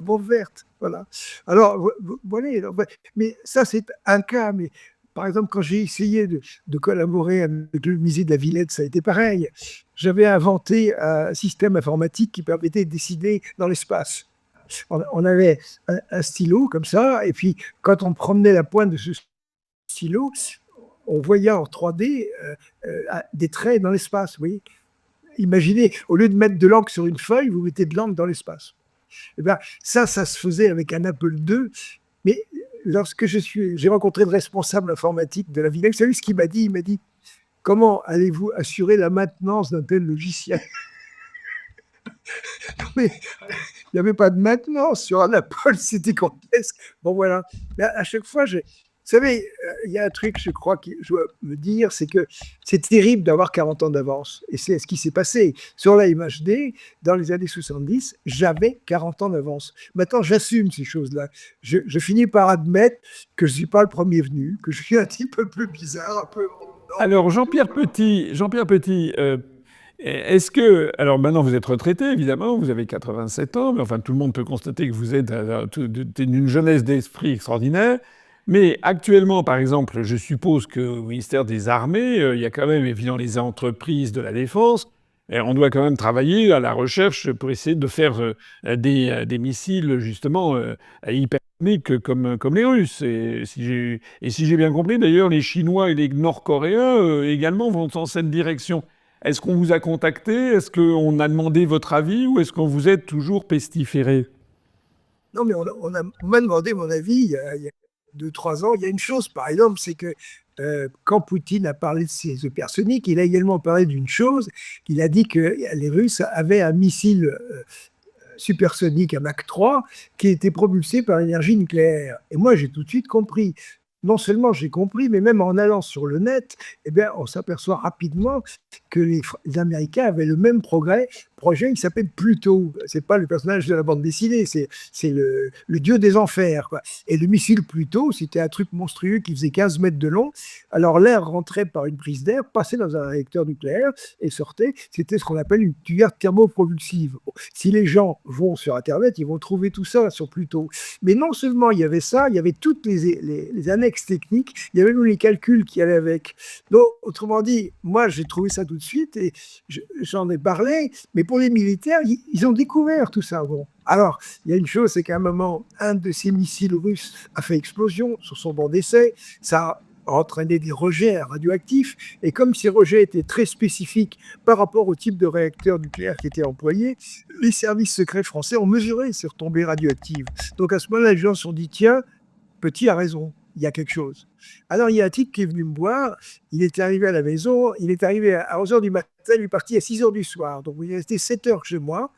voilà. Alors, voilà, mais ça, c'est un cas. Mais par exemple, quand j'ai essayé de collaborer avec le musée de la Villette, ça a été pareil. J'avais inventé un système informatique qui permettait de décider dans l'espace. On avait un stylo comme ça, et puis quand on promenait la pointe de ce stylo, on voyait en 3D des traits dans l'espace, vous voyez. Imaginez, au lieu de mettre de l'encre sur une feuille, vous mettez de l'encre dans l'espace. Eh bien, ça se faisait avec un Apple II. Mais lorsque j'ai rencontré le responsable informatique de la Villette, vous savez ce qu'il m'a dit? Il m'a dit, comment allez-vous assurer la maintenance d'un tel logiciel? Mais il n'y avait pas de maintenance sur un Apple, c'était grotesque. Bon, voilà. Mais à chaque fois, vous savez, il y a un truc, je crois, que je dois me dire, c'est que c'est terrible d'avoir 40 ans d'avance. Et c'est ce qui s'est passé. Sur la MHD, dans les années 70, j'avais 40 ans d'avance. Maintenant, j'assume ces choses-là. Je finis par admettre que je ne suis pas le premier venu, que je suis un petit peu plus bizarre, un peu... Alors, Jean-Pierre Petit, est-ce que... Alors maintenant, vous êtes retraité, évidemment, vous avez 87 ans, mais enfin, tout le monde peut constater que vous êtes d'une jeunesse d'esprit extraordinaire. Mais actuellement, par exemple, je suppose qu'au ministère des Armées, il y a quand même, évidemment, les entreprises de la défense. Et on doit quand même travailler à la recherche pour essayer de faire des missiles, justement, hypersoniques comme les Russes. Et si j'ai bien compris, d'ailleurs, les Chinois et les Nord-Coréens également vont dans cette direction. Est-ce qu'on vous a contacté? Est-ce qu'on a demandé votre avis? Ou est-ce qu'on vous êtes toujours pestiféré? Non, mais on m'a demandé mon avis il y a 2-3 ans. Il y a une chose, par exemple, c'est que quand Poutine a parlé de ses hypersoniques, il a également parlé d'une chose. Il a dit que les Russes avaient un missile supersonique, un Mach 3, qui était propulsé par l'énergie nucléaire. Et moi, j'ai tout de suite compris. non seulement j'ai compris, mais même en allant sur le net, eh bien, on s'aperçoit rapidement que les Américains avaient le même projet, il s'appelle Pluto. C'est pas le personnage de la bande dessinée, c'est le dieu des enfers, quoi. Et le missile Pluto, c'était un truc monstrueux qui faisait 15 mètres de long. Alors l'air rentrait par une prise d'air, passait dans un réacteur nucléaire et sortait. C'était ce qu'on appelle une tuyère thermopropulsive. Bon, si les gens vont sur Internet, ils vont trouver tout ça sur Pluto. Mais non seulement il y avait ça, il y avait toutes les annexes techniques, il y avait même les calculs qui allaient avec. Donc, autrement dit, moi j'ai trouvé ça tout de suite et j'en ai parlé, mais pour les militaires, ils ont découvert tout ça. Bon. Alors, il y a une chose, c'est qu'à un moment, un de ces missiles russes a fait explosion sur son banc d'essai. Ça a entraîné des rejets radioactifs. Et comme ces rejets étaient très spécifiques par rapport au type de réacteur nucléaire qui était employé, les services secrets français ont mesuré ces retombées radioactives. Donc à ce moment-là, les gens se sont dit, tiens, Petit a raison, il y a quelque chose. Alors il y a un type qui est venu me voir, il est arrivé à la maison, il est arrivé à 11h du matin, il est parti à 6h du soir. Donc il est resté 7 heures chez moi.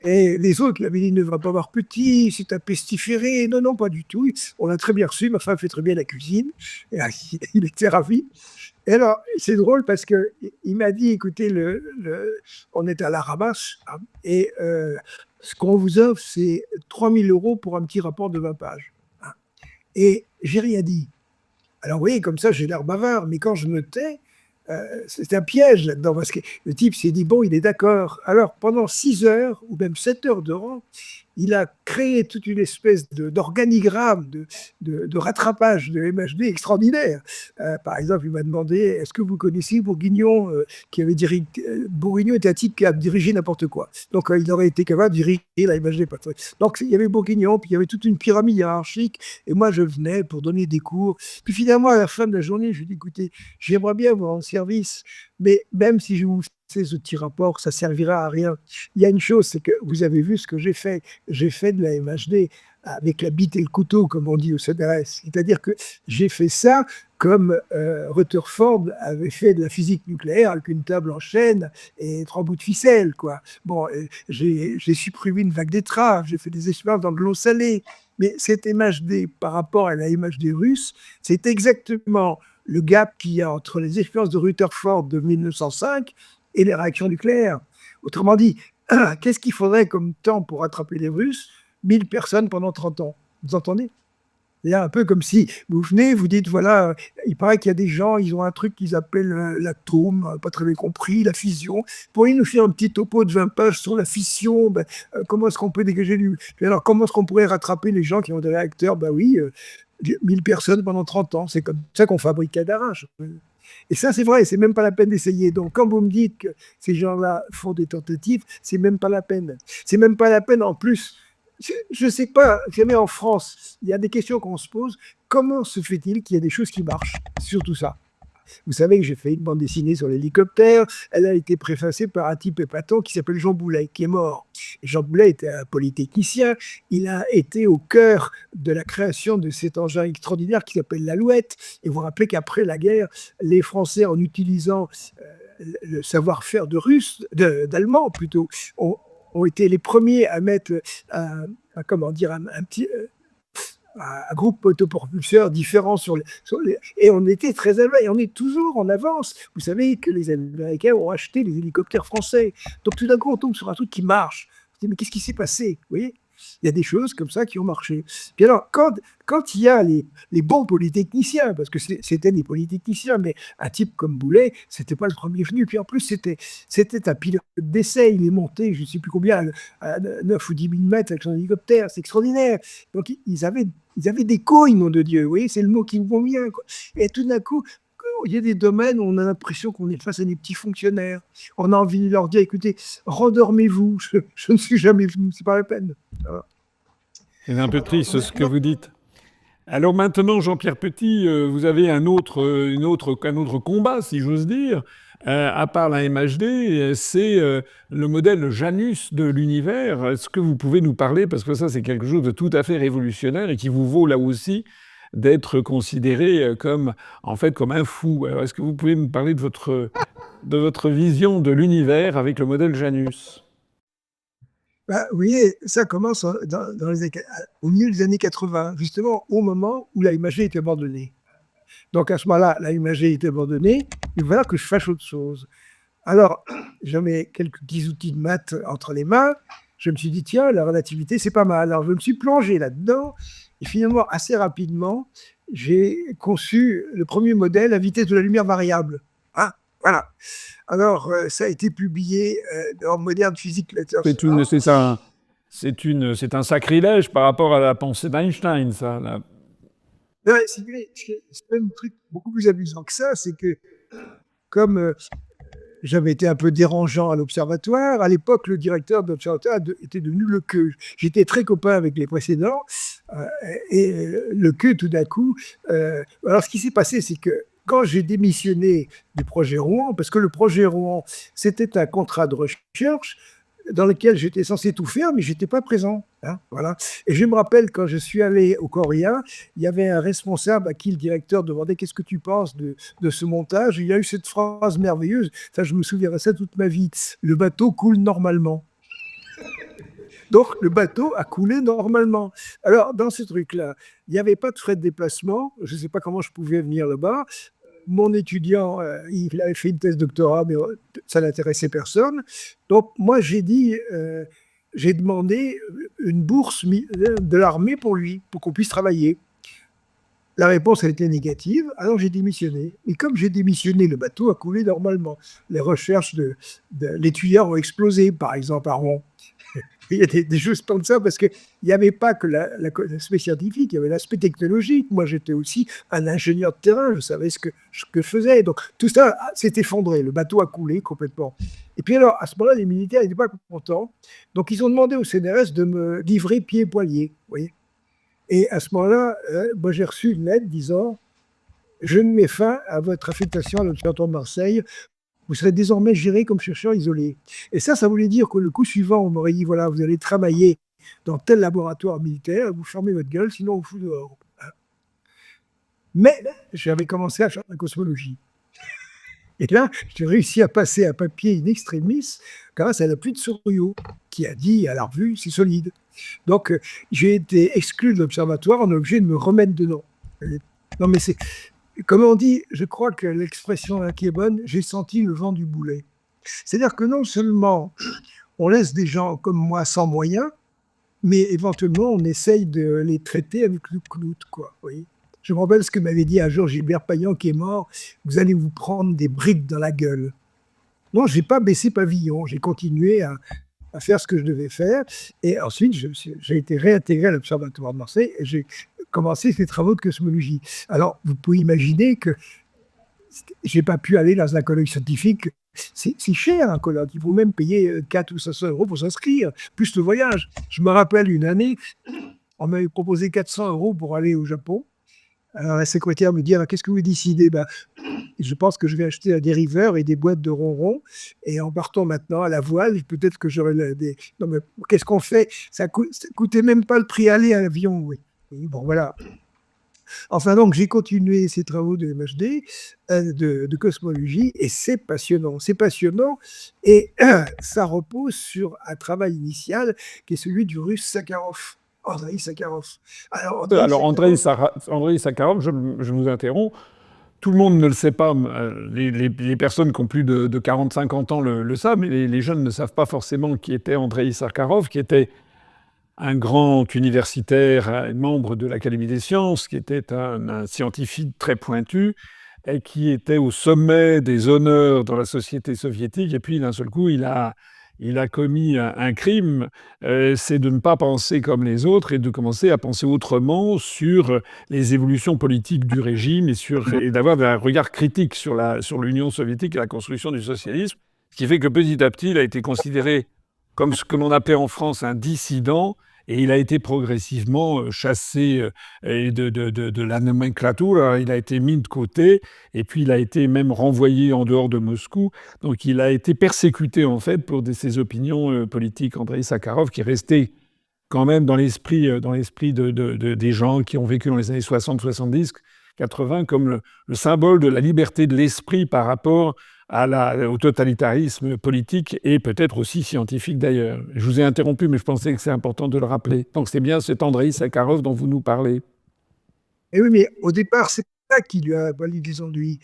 Et les autres lui avaient dit, ne va pas voir Petit, c'est un pestiféré. Non, non, pas du tout. On l'a très bien reçu, ma femme fait très bien la cuisine. Et il était ravi. Et alors, c'est drôle parce qu'il m'a dit, écoutez, on est à la ramasse, hein, et ce qu'on vous offre, c'est 3 000 € pour un petit rapport de 20 pages. Hein. Et j'ai rien dit. Alors, vous voyez, comme ça, j'ai l'air bavard, mais quand je me tais, c'est un piège là-dedans, parce que le type s'est dit, bon, il est d'accord. Alors, pendant 6 heures, ou même 7 heures de rang, il a créé toute une espèce d'organigramme, de rattrapage de MHD extraordinaire. Par exemple, il m'a demandé, est-ce que vous connaissez Bourguignon, qui avait dirigé... Bourguignon était un type qui a dirigé n'importe quoi. Donc, il aurait été capable de diriger la MHD. Donc, il y avait Bourguignon, puis il y avait toute une pyramide hiérarchique, et moi, je venais pour donner des cours. Puis finalement, à la fin de la journée, je lui ai dit, écoutez, j'aimerais bien vous rendre service, mais même si je vous fais ce petit rapport, ça servira à rien. Il y a une chose, c'est que vous avez vu ce que j'ai fait. J'ai fait de la MHD avec la bite et le couteau, comme on dit au CNRS. C'est-à-dire que j'ai fait ça comme Rutherford avait fait de la physique nucléaire avec une table en chêne et 3 bouts de ficelle, quoi. Bon, j'ai supprimé une vague d'étrave, j'ai fait des expériences dans de l'eau salée. Mais cette MHD par rapport à la MHD russe, c'est exactement le gap qu'il y a entre les expériences de Rutherford de 1905 et les réactions nucléaires. Autrement dit, qu'est-ce qu'il faudrait comme temps pour rattraper les Russes? 1000 personnes pendant 30 ans. Vous entendez? C'est un peu comme si vous venez, vous dites, voilà, il paraît qu'il y a des gens, ils ont un truc qu'ils appellent l'atome, pas très bien compris, la fission. Pourriez nous faire un petit topo de 20 pages sur la fission? Comment est-ce qu'on peut dégager du... Alors, comment est-ce qu'on pourrait rattraper les gens qui ont des réacteurs? Ben oui, 1000 personnes pendant 30 ans. C'est comme ça qu'on fabrique à d'arrache. Et ça, c'est vrai, c'est même pas la peine d'essayer. Donc, quand vous me dites que ces gens-là font des tentatives, c'est même pas la peine. C'est même pas la peine en plus. Je ne sais pas, jamais en France, il y a des questions qu'on se pose. Comment se fait-il qu'il y a des choses qui marchent? Surtout ça. Vous savez que j'ai fait une bande dessinée sur l'hélicoptère. Elle a été préfacée par un type épatant qui s'appelle Jean Boulet, qui est mort. Et Jean Boulet était un polytechnicien. Il a été au cœur de la création de cet engin extraordinaire qui s'appelle l'Alouette. Et vous vous rappelez qu'après la guerre, les Français, en utilisant le savoir-faire d'Allemands plutôt, ont été les premiers à mettre comment dire, un petit... un groupe autopropulseur différent et on était très élevés, et on est toujours en avance. Vous savez que les Américains ont acheté les hélicoptères français. Donc tout d'un coup, on tombe sur un truc qui marche. Vous dites, mais qu'est-ce qui s'est passé? Vous voyez, il y a des choses comme ça qui ont marché. Puis alors, quand il y a les bons polytechniciens, parce que c'était des polytechniciens, mais un type comme Boulet, c'était pas le premier venu. Puis en plus, c'était un pilote d'essai. Il est monté, je ne sais plus combien, à 9 ou 10 000 mètres avec son hélicoptère. C'est extraordinaire. Donc, ils avaient des couilles, nom de Dieu. Vous voyez, c'est le mot qui me convient, quoi. Et tout d'un coup, il y a des domaines où on a l'impression qu'on est face à des petits fonctionnaires. On a envie de leur dire, écoutez, rendormez-vous, je ne suis jamais venu, c'est pas la peine. Voilà. C'est un peu triste ce que vous dites. Alors maintenant, Jean-Pierre Petit, vous avez un autre combat, si j'ose dire, à part la MHD, c'est le modèle Janus de l'univers. Est-ce que vous pouvez nous parler, parce que ça c'est quelque chose de tout à fait révolutionnaire et qui vous vaut là aussi d'être considéré comme un fou. Alors, est-ce que vous pouvez me parler de votre vision de l'univers avec le modèle Janus? Bah, vous voyez, ça commence au milieu des années 80, justement au moment où la MAG est abandonnée. Donc à ce moment-là, la MAG est abandonnée, il voilà que je fasse autre chose. Alors, j'avais quelques petits outils de maths entre les mains. Je me suis dit, tiens, la relativité, c'est pas mal. Alors, je me suis plongé là-dedans. Et finalement, assez rapidement, j'ai conçu le premier modèle à vitesse de la lumière variable. Hein, voilà. Alors, ça a été publié dans Modern Physics Letters. C'est un sacrilège par rapport à la pensée d'Einstein, ça. Ouais, c'est même un truc beaucoup plus amusant que ça, c'est que comme j'avais été un peu dérangeant à l'observatoire. À l'époque, le directeur de l'observatoire était devenu Lequeux. J'étais très copain avec les précédents. Et Lequeux, tout d'un coup... alors, ce qui s'est passé, c'est que quand j'ai démissionné du projet Rouen, parce que le projet Rouen, c'était un contrat de recherche dans lequel j'étais censé tout faire, mais je n'étais pas présent. Hein, voilà. Et je me rappelle, quand je suis allé au Coria, il y avait un responsable à qui le directeur demandait « Qu'est-ce que tu penses de ce montage ?» Il y a eu cette phrase merveilleuse, ça, je me souviendrai ça toute ma vie, « Le bateau coule normalement ». Donc, le bateau a coulé normalement. Alors, dans ce truc-là, il n'y avait pas de frais de déplacement. Je ne sais pas comment je pouvais venir là-bas. Mon étudiant, il avait fait une thèse doctorat, mais ça n'intéressait personne. Donc, moi, j'ai demandé une bourse de l'armée pour lui, pour qu'on puisse travailler. La réponse, elle était négative, alors j'ai démissionné. Et comme j'ai démissionné, le bateau a coulé normalement. Les recherches de l'étudiant ont explosé, par exemple, à Rouen. Il y a des choses comme ça, parce qu'il n'y avait pas que l'aspect scientifique, il y avait l'aspect technologique. Moi, j'étais aussi un ingénieur de terrain, je savais ce que je faisais. Donc, tout ça s'est effondré, le bateau a coulé complètement. Et puis alors, à ce moment-là, les militaires n'étaient pas contents. Donc, ils ont demandé au CNRS de me livrer pieds et poiliers. Vous voyez. Et à ce moment-là, moi, j'ai reçu une lettre disant « Je mets fin à votre affectation à l'Observatoire de Marseille. Vous serez désormais géré comme chercheur isolé. » Et ça voulait dire que le coup suivant, on m'aurait dit, voilà, vous allez travailler dans tel laboratoire militaire, vous fermez votre gueule, sinon on vous fout dehors. Mais j'avais commencé à faire la cosmologie. Et là, j'ai réussi à passer un papier in extremis grâce à la pluie de Souriau, qui a dit à la revue, c'est solide. Donc, j'ai été exclu de l'observatoire, on est obligé de me remettre dedans. Non, mais c'est... Comme on dit, je crois que l'expression qui est bonne, j'ai senti le vent du boulet. C'est-à-dire que non seulement on laisse des gens comme moi sans moyens, mais éventuellement on essaye de les traiter avec le clout, quoi. Oui. Je me rappelle ce que m'avait dit un jour Gilbert Payan qui est mort, vous allez vous prendre des briques dans la gueule. Non, j'ai pas baissé pavillon, j'ai continué à faire ce que je devais faire, et ensuite j'ai été réintégré à l'Observatoire de Marseille et j'ai commencé ces travaux de cosmologie. Alors, vous pouvez imaginer que j'ai pas pu aller dans un colloque scientifique. C'est cher un colloque, il faut même payer 400 ou 500 euros pour s'inscrire, plus le voyage. Je me rappelle une année, on m'avait proposé 400 euros pour aller au Japon. Alors la secrétaire me dit, ah, qu'est-ce que vous décidez? Je pense que je vais acheter un dériveur et des boîtes de ronrons, et en partant maintenant à la voile, peut-être que j'aurai des... Non mais qu'est-ce qu'on fait? Ça coûtait même pas le prix aller à l'avion, oui. Et bon, voilà. Enfin donc, j'ai continué ces travaux de MHD, de cosmologie, et c'est passionnant. C'est passionnant, et ça repose sur un travail initial qui est celui du russe Sakharov. Andreï Sakharov. Alors Andreï Sakharov, je vous interromps, tout le monde ne le sait pas, les personnes qui ont plus de 40-50 ans le savent, mais les jeunes ne savent pas forcément qui était Andreï Sakharov, qui était un grand universitaire, un membre de l'Académie des sciences, qui était un scientifique très pointu, et qui était au sommet des honneurs dans la société soviétique, et puis d'un seul coup, il a commis un crime, c'est de ne pas penser comme les autres et de commencer à penser autrement sur les évolutions politiques du régime et d'avoir un regard critique sur l'Union soviétique et la construction du socialisme, ce qui fait que petit à petit, il a été considéré comme ce que l'on appelait en France un dissident, et il a été progressivement chassé de la nomenclature, il a été mis de côté, et puis il a été même renvoyé en dehors de Moscou. Donc il a été persécuté en fait pour ses opinions politiques. Andreï Sakharov, qui est resté quand même dans l'esprit des gens qui ont vécu dans les années 60, 70, 80, comme le symbole de la liberté de l'esprit par rapport au totalitarisme politique et peut-être aussi scientifique d'ailleurs. Je vous ai interrompu, mais je pensais que c'est important de le rappeler. Donc c'est bien cet Andreï Sakharov dont vous nous parlez. Et oui, mais au départ, c'est ça qui lui a valu des ennuis.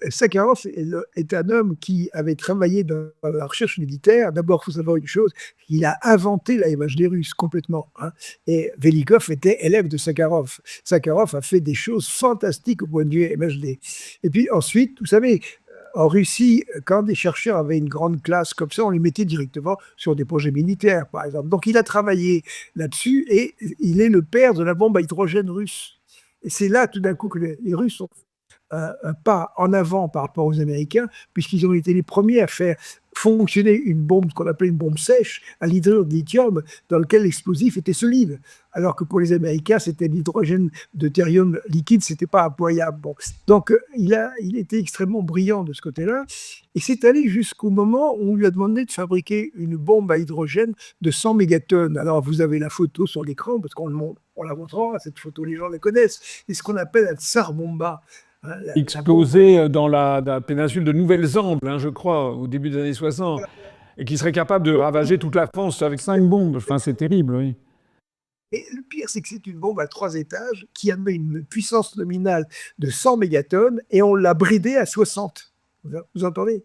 Sakharov est un homme qui avait travaillé dans la recherche militaire. D'abord, il faut savoir une chose, il a inventé la imagerie russe complètement, hein. Et Velikov était élève de Sakharov. Sakharov a fait des choses fantastiques au point de vue MHD. Et puis ensuite, vous savez, en Russie, quand des chercheurs avaient une grande classe comme ça, on les mettait directement sur des projets militaires, par exemple. Donc il a travaillé là-dessus et il est le père de la bombe à hydrogène russe. Et c'est là, tout d'un coup, que les Russes sont un pas en avant par rapport aux Américains, puisqu'ils ont été les premiers à faire fonctionner une bombe qu'on appelait une bombe sèche à l'hydrure de lithium, dans lequel l'explosif était solide. Alors que pour les Américains, c'était l'hydrogène deutérium liquide, c'était pas employable. Bon. Donc, il était extrêmement brillant de ce côté-là. Et c'est allé jusqu'au moment où on lui a demandé de fabriquer une bombe à hydrogène de 100 mégatonnes. Alors, vous avez la photo sur l'écran, parce qu'on la montrera, cette photo, les gens la connaissent. C'est ce qu'on appelle la Tsar Bomba. Hein, Explosé dans la péninsule de Nouvelle-Zambie, hein, je crois, au début des années 60, et qui serait capable de ravager toute la France avec 5 bombes. Enfin, c'est terrible, oui. Et le pire, c'est que c'est une bombe à 3 étages qui avait une puissance nominale de 100 mégatonnes et on l'a bridée à 60. Vous entendez?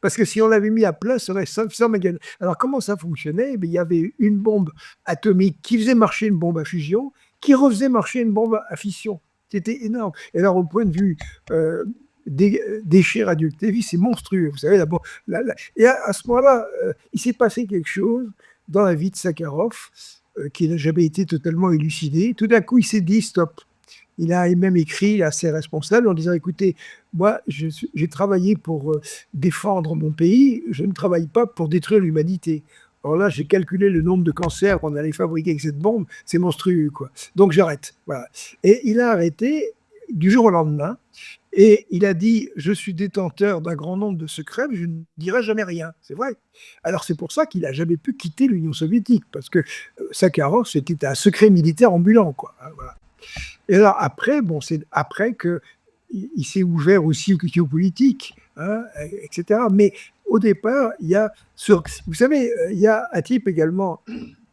Parce que si on l'avait mis à plat, ça aurait 500 mégatonnes. Alors comment ça fonctionnait? Il y avait une bombe atomique qui faisait marcher une bombe à fusion, qui refaisait marcher une bombe à fission. C'était énorme. Et alors, au point de vue déchets radioactifs, c'est monstrueux. Vous savez, d'abord. Et à ce moment-là, il s'est passé quelque chose dans la vie de Sakharov qui n'a jamais été totalement élucidé. Tout d'un coup, il s'est dit stop. Il a même écrit à ses responsables en disant écoutez, moi, j'ai travaillé pour défendre mon pays, je ne travaille pas pour détruire l'humanité. Alors là, j'ai calculé le nombre de cancers qu'on allait fabriquer avec cette bombe, c'est monstrueux, quoi. Donc j'arrête. Voilà. Et il a arrêté du jour au lendemain. Et il a dit je suis détenteur d'un grand nombre de secrets, mais je ne dirai jamais rien. C'est vrai. Alors c'est pour ça qu'il n'a jamais pu quitter l'Union soviétique, parce que Sakharov, c'était un secret militaire ambulant, quoi. Voilà. Et alors après, bon, c'est après qu'il s'est ouvert aussi aux questions politiques, hein, etc. Mais au départ, vous savez, il y a un type également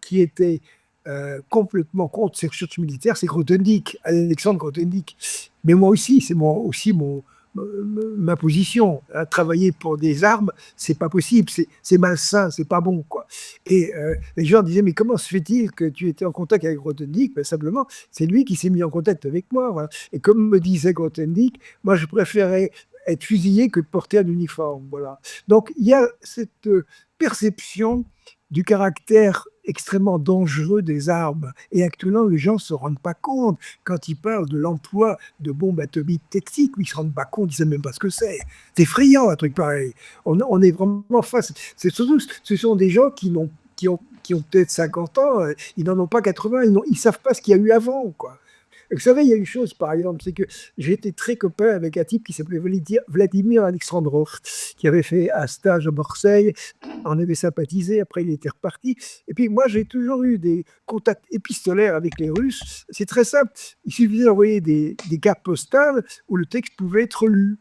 qui était complètement contre ces recherches militaires, c'est Grothendieck, Alexandre Grothendieck. Mais moi aussi, c'est aussi ma position. Hein. Travailler pour des armes, c'est pas possible, c'est malsain, c'est pas bon, quoi. Et les gens disaient, mais comment se fait-il que tu étais en contact avec Grothendieck? Ben, simplement, c'est lui qui s'est mis en contact avec moi. Voilà. Et comme me disait Grothendieck, moi, je préférais être fusillé que de porter un uniforme. Voilà. Donc, il y a cette perception du caractère extrêmement dangereux des armes. Et actuellement, les gens ne se rendent pas compte. Quand ils parlent de l'emploi de bombes atomiques toxiques, ils ne se rendent pas compte, ils ne savent même pas ce que c'est. C'est effrayant, un truc pareil. On est vraiment face... Surtout, ce sont des gens qui ont peut-être 50 ans, ils n'en ont pas 80, ils ne savent pas ce qu'il y a eu avant, quoi. Vous savez, il y a une chose, par exemple, c'est que j'ai été très copain avec un type qui s'appelait Vladimir Alexandrov, qui avait fait un stage à Marseille. On avait sympathisé, après il était reparti. Et puis moi, j'ai toujours eu des contacts épistolaires avec les Russes. C'est très simple. Il suffisait d'envoyer des cartes postales où le texte pouvait être lu.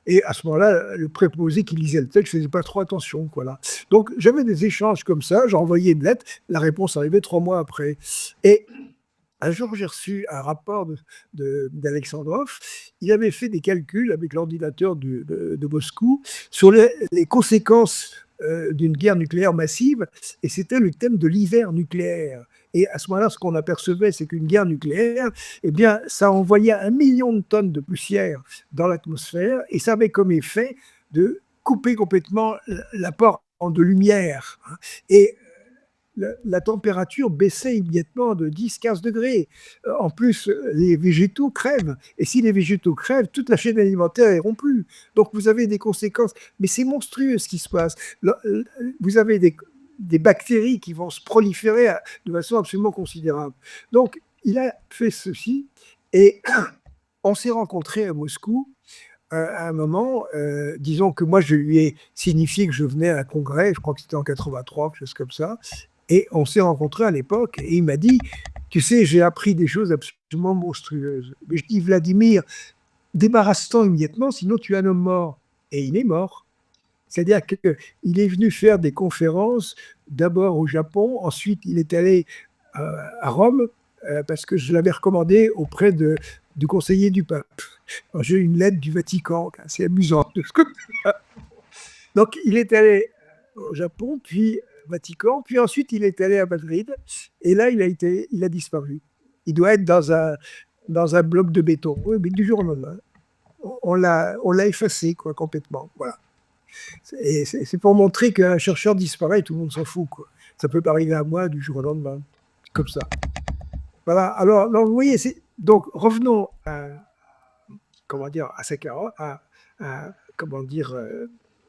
Et à ce moment-là, le préposé qui lisait le texte ne faisait pas trop attention. Voilà. Donc j'avais des échanges comme ça, j'envoyais une lettre, la réponse arrivait 3 mois après. Et un jour, j'ai reçu un rapport d'Alexandrov. Il avait fait des calculs avec l'ordinateur de Moscou sur les conséquences d'une guerre nucléaire massive, et c'était le thème de l'hiver nucléaire. Et à ce moment-là, ce qu'on apercevait, c'est qu'une guerre nucléaire, eh bien, ça envoyait 1 million de tonnes de poussière dans l'atmosphère, et ça avait comme effet de couper complètement l'apport de lumière. Et la température baissait immédiatement de 10-15 degrés. En plus, les végétaux crèvent. Et si les végétaux crèvent, toute la chaîne alimentaire est rompue. Donc vous avez des conséquences. Mais c'est monstrueux ce qui se passe. Vous avez des bactéries qui vont se proliférer de façon absolument considérable. Donc, il a fait ceci et on s'est rencontrés à Moscou à un moment. Disons que moi, je lui ai signifié que je venais à un congrès, je crois que c'était en 83, quelque chose comme ça. Et on s'est rencontrés à l'époque et il m'a dit, tu sais, j'ai appris des choses absolument monstrueuses. Mais je dis, Vladimir, débarrasse-t'en immédiatement, sinon tu es un homme mort. Et il est mort. C'est-à-dire qu'il est venu faire des conférences, d'abord au Japon, ensuite il est allé à Rome, parce que je l'avais recommandé auprès du conseiller du pape. Alors, j'ai eu une lettre du Vatican, c'est amusant. Donc il est allé au Japon, puis au Vatican, puis ensuite il est allé à Madrid, et là il a disparu. Il doit être dans un bloc de béton. Oui, mais du jour au lendemain, on l'a effacé quoi, complètement. Voilà. C'est pour montrer qu'un chercheur disparaît et tout le monde s'en fout, quoi. Ça peut pas arriver à moi du jour au lendemain, comme ça. Voilà. Alors, vous voyez, donc revenons à, comment dire, à Sakharov, comment dire,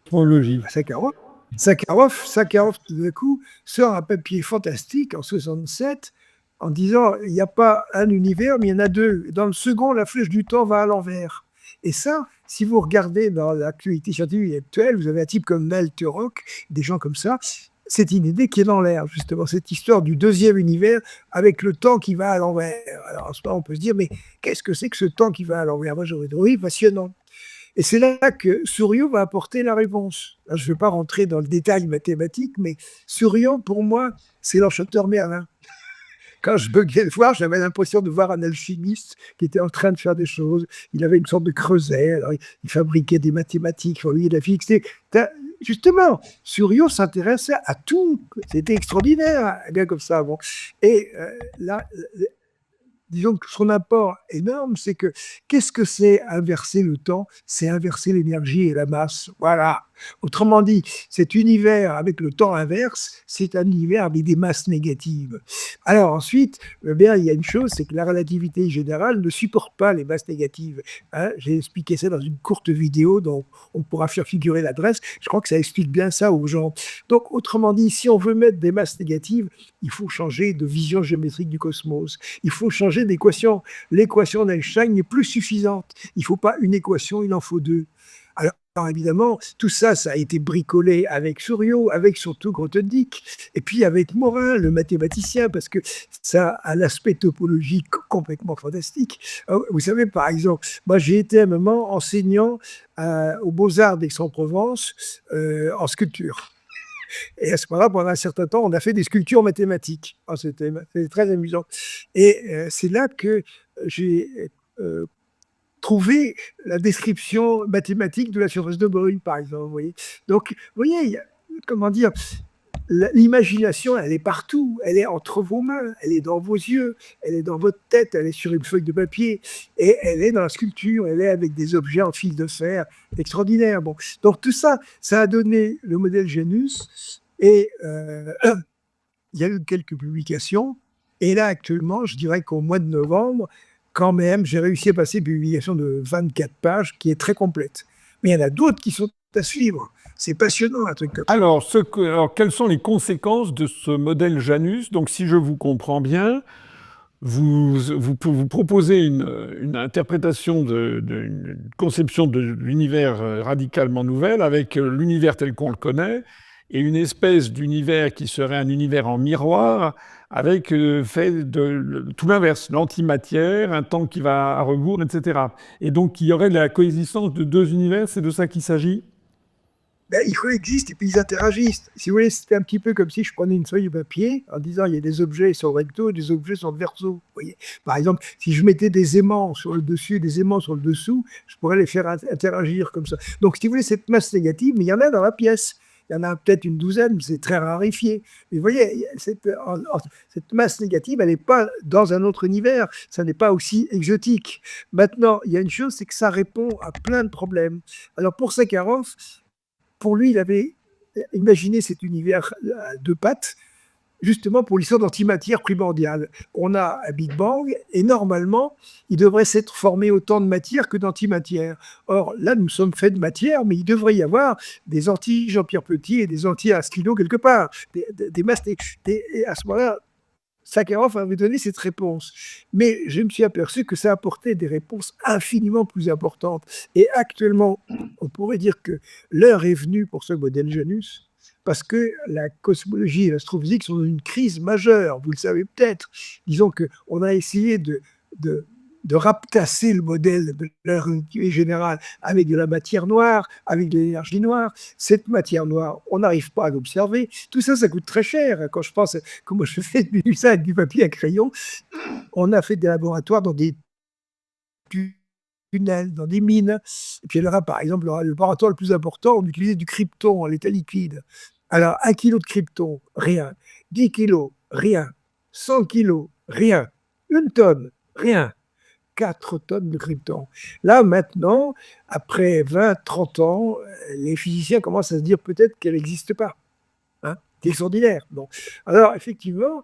Chronologie. à Sakharov. Sakharov, tout d'un coup, sort un papier fantastique en 67 en disant il n'y a pas un univers, mais il y en a deux. Dans le second, la flèche du temps va à l'envers. Et ça, si vous regardez dans l'actualité scientifique actuelle, vous avez un type comme Neil Turok, des gens comme ça, c'est une idée qui est dans l'air, justement, cette histoire du deuxième univers avec le temps qui va à l'envers. Alors, en ce moment, on peut se dire, mais qu'est-ce que c'est que ce temps qui va à l'envers? Moi, j'aurais dit, oui, passionnant. Et c'est là que Souriau va apporter la réponse. Alors, je ne vais pas rentrer dans le détail mathématique, mais Souriau, pour moi, c'est l'enchanteur Merlin. Quand je buguais le voir, j'avais l'impression de voir un alchimiste qui était en train de faire des choses. Il avait une sorte de creuset, alors il fabriquait des mathématiques, lui, la physique. Justement, Souriau s'intéressait à tout. C'était extraordinaire, un gars comme ça. Bon. Et là, disons que son apport énorme, c'est que qu'est-ce que c'est inverser le temps? C'est inverser l'énergie et la masse. Voilà. Autrement dit, cet univers avec le temps inverse, c'est un univers avec des masses négatives. Alors ensuite, bien, il y a une chose, c'est que la relativité générale ne supporte pas les masses négatives. Hein, j'ai expliqué ça dans une courte vidéo dont on pourra faire figurer l'adresse. Je crois que ça explique bien ça aux gens. Donc, autrement dit, si on veut mettre des masses négatives, il faut changer de vision géométrique du cosmos. Il faut changer d'équation. L'équation d'Einstein n'est plus suffisante. Il ne faut pas une équation, il en faut deux. Alors évidemment, tout ça, ça a été bricolé avec Souriau, avec surtout Grothendieck, et puis avec Morin, le mathématicien, parce que ça a l'aspect topologique complètement fantastique. Vous savez, par exemple, moi j'ai été à un moment enseignant aux Beaux-Arts d'Aix-en-Provence en sculpture. Et à ce moment-là, pendant un certain temps, on a fait des sculptures mathématiques. C'était très amusant. Et c'est là que j'ai trouver la description mathématique de la surface de Broglie, par exemple. Vous voyez. Donc, vous voyez, comment dire, l'imagination, elle est partout. Elle est entre vos mains, elle est dans vos yeux, elle est dans votre tête, elle est sur une feuille de papier, et elle est dans la sculpture, elle est avec des objets en fil de fer extraordinaires. Bon. Donc, tout ça, ça a donné le modèle Janus, et il y a eu quelques publications, et là, actuellement, je dirais qu'au mois de novembre, quand même, j'ai réussi à passer une publication de 24 pages qui est très complète. Mais il y en a d'autres qui sont à suivre. C'est passionnant, un truc comme ça. Alors, quelles sont les conséquences de ce modèle Janus? Donc, si je vous comprends bien, vous proposez une interprétation une conception de l'univers radicalement nouvelle, avec l'univers tel qu'on le connaît, et une espèce d'univers qui serait un univers en miroir, avec fait de tout l'inverse, l'antimatière, un temps qui va à rebours, etc. Et donc, il y aurait la coexistence de deux univers, c'est de ça qu'il s'agit? Ben, ils coexistent et puis ils interagissent. Si vous voulez, c'était un petit peu comme si je prenais une feuille de papier en disant il y a des objets sur le recto et des objets sur le verso. Vous voyez. Par exemple, si je mettais des aimants sur le dessus et des aimants sur le dessous, je pourrais les faire interagir comme ça. Donc, si vous voulez, cette masse négative, mais il y en a dans la pièce. Il y en a peut-être une douzaine, mais c'est très raréfié. Mais vous voyez, cette masse négative, elle n'est pas dans un autre univers. Ça n'est pas aussi exotique. Maintenant, il y a une chose, c'est que ça répond à plein de problèmes. Alors, pour Sakharov, pour lui, il avait imaginé cet univers à deux pattes, justement pour l'histoire d'antimatière primordiale. On a un Big Bang et normalement, il devrait s'être formé autant de matière que d'antimatière. Or, là, nous sommes faits de matière, mais il devrait y avoir des anti-Jean-Pierre Petit et des anti-Astino quelque part, des masses. Et à ce moment-là, Sakharov avait donné cette réponse. Mais je me suis aperçu que ça apportait des réponses infiniment plus importantes. Et actuellement, on pourrait dire que l'heure est venue pour ce modèle Janus, parce que la cosmologie et l'astrophysique sont dans une crise majeure, vous le savez peut-être. Disons qu'on a essayé de, de raptasser le modèle de la relativité générale avec de la matière noire, avec de l'énergie noire. Cette matière noire, on n'arrive pas à l'observer. Tout ça, ça coûte très cher. Quand je pense comment je fais du ça avec du papier à crayon, on a fait des laboratoires dans des tunnels, dans des mines. Et puis là, par exemple, le laboratoire le plus important, on utilisait du krypton en l'état liquide. Alors, 1 kilo de krypton, rien. 10 kilos, rien. 100 kilos, rien. 1 tonne, rien. 4 tonnes de krypton. Là, maintenant, après 20, 30 ans, les physiciens commencent à se dire peut-être qu'elle n'existe pas. Hein, c'est extraordinaire. Bon. Alors, effectivement,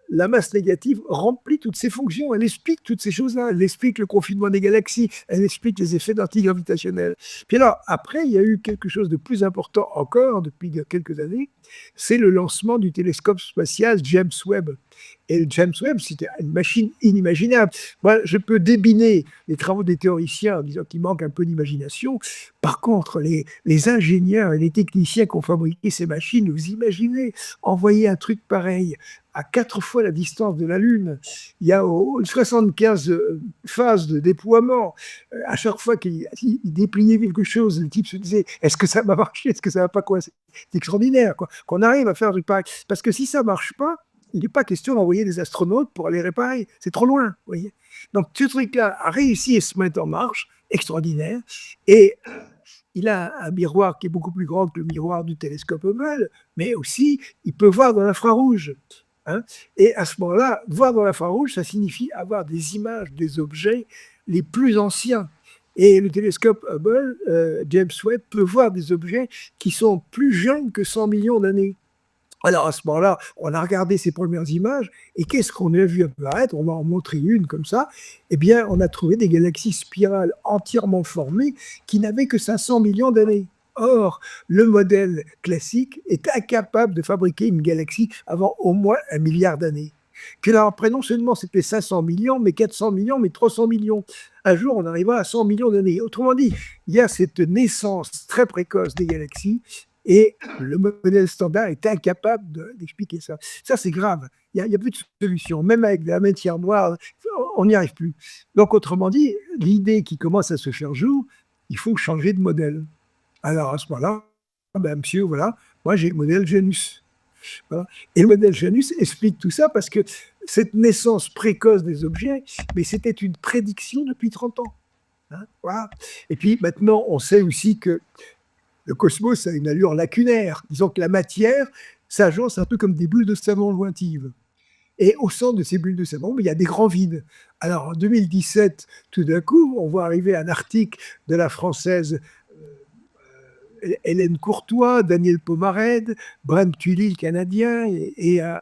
la masse négative remplit toutes ses fonctions. Elle explique toutes ces choses-là. Elle explique le confinement des galaxies. Elle explique les effets d'antigravitationnel. Puis alors, après, il y a eu quelque chose de plus important encore depuis quelques années. C'est le lancement du télescope spatial James Webb. Et le James Webb, c'était une machine inimaginable. Moi, je peux débiner les travaux des théoriciens en disant qu'il manque un peu d'imagination. Par contre, les ingénieurs et les techniciens qui ont fabriqué ces machines, vous imaginez envoyer un truc pareil à 4 fois la distance de la Lune. Il y a 75 phases de déploiement. À chaque fois qu'il dépliait quelque chose, le type se disait « Est-ce que ça va marcher? Est-ce que ça va pas coincer ?» C'est extraordinaire, quoi, qu'on arrive à faire un truc pareil. Parce que si ça marche pas, il n'est pas question d'envoyer des astronautes pour aller réparer. C'est trop loin, vous voyez. Donc, ce truc-là a réussi à se mettre en marche, extraordinaire. Et il a un miroir qui est beaucoup plus grand que le miroir du télescope Hubble, mais aussi, il peut voir dans l'infrarouge. Hein. Et à ce moment-là, voir dans l'infrarouge, ça signifie avoir des images des objets les plus anciens. Et le télescope Hubble, James Webb, peut voir des objets qui sont plus jeunes que 100 millions d'années. Alors à ce moment-là, on a regardé ces premières images, et qu'est-ce qu'on a vu apparaître? On va en montrer une comme ça. Eh bien, on a trouvé des galaxies spirales entièrement formées qui n'avaient que 500 millions d'années. Or, le modèle classique est incapable de fabriquer une galaxie avant au moins 1 milliard d'années. Que là, après, non seulement c'était 500 millions, mais 400 millions, mais 300 millions. Un jour, on arrivera à 100 millions d'années. Autrement dit, il y a cette naissance très précoce des galaxies, et le modèle standard est incapable d'expliquer ça. Ça, c'est grave. Il n'y a plus de solution. Même avec la matière noire, on n'y arrive plus. Donc, autrement dit, l'idée qui commence à se faire jour, il faut changer de modèle. Alors, à ce moment-là, ben, monsieur, voilà, moi, j'ai le modèle Janus. Voilà. Et le modèle Janus explique tout ça parce que cette naissance précoce des objets, mais c'était une prédiction depuis 30 ans. Hein, voilà. Et puis, maintenant, on sait aussi que le cosmos a une allure lacunaire. Disons que la matière s'agence un peu comme des bulles de savon lointives. Et au centre de ces bulles de savon, il y a des grands vides. Alors en 2017, tout d'un coup, on voit arriver un article de la française Hélène Courtois, Daniel Pomarède, Bram Tully, le Canadien, et un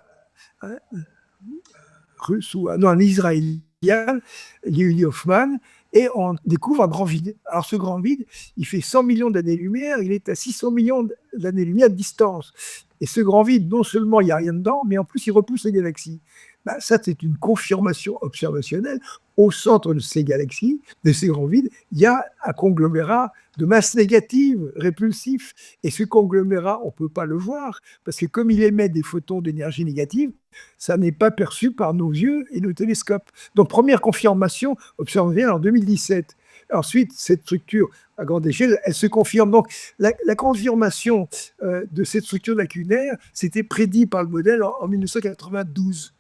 russe ou un Israélien, Yuli Hoffman, et on découvre un grand vide. Alors ce grand vide, il fait 100 millions d'années-lumière, il est à 600 millions d'années-lumière de distance. Et ce grand vide, non seulement il n'y a rien dedans, mais en plus il repousse les galaxies. Ben, ça, c'est une confirmation observationnelle. Au centre de ces galaxies, de ces grands vides, il y a un conglomérat de masse négative, répulsif. Et ce conglomérat, on ne peut pas le voir, parce que comme il émet des photons d'énergie négative, ça n'est pas perçu par nos yeux et nos télescopes. Donc, première confirmation observée en 2017. Ensuite, cette structure à grande échelle, elle se confirme. Donc, la confirmation de cette structure lacunaire, c'était prédit par le modèle en 1992.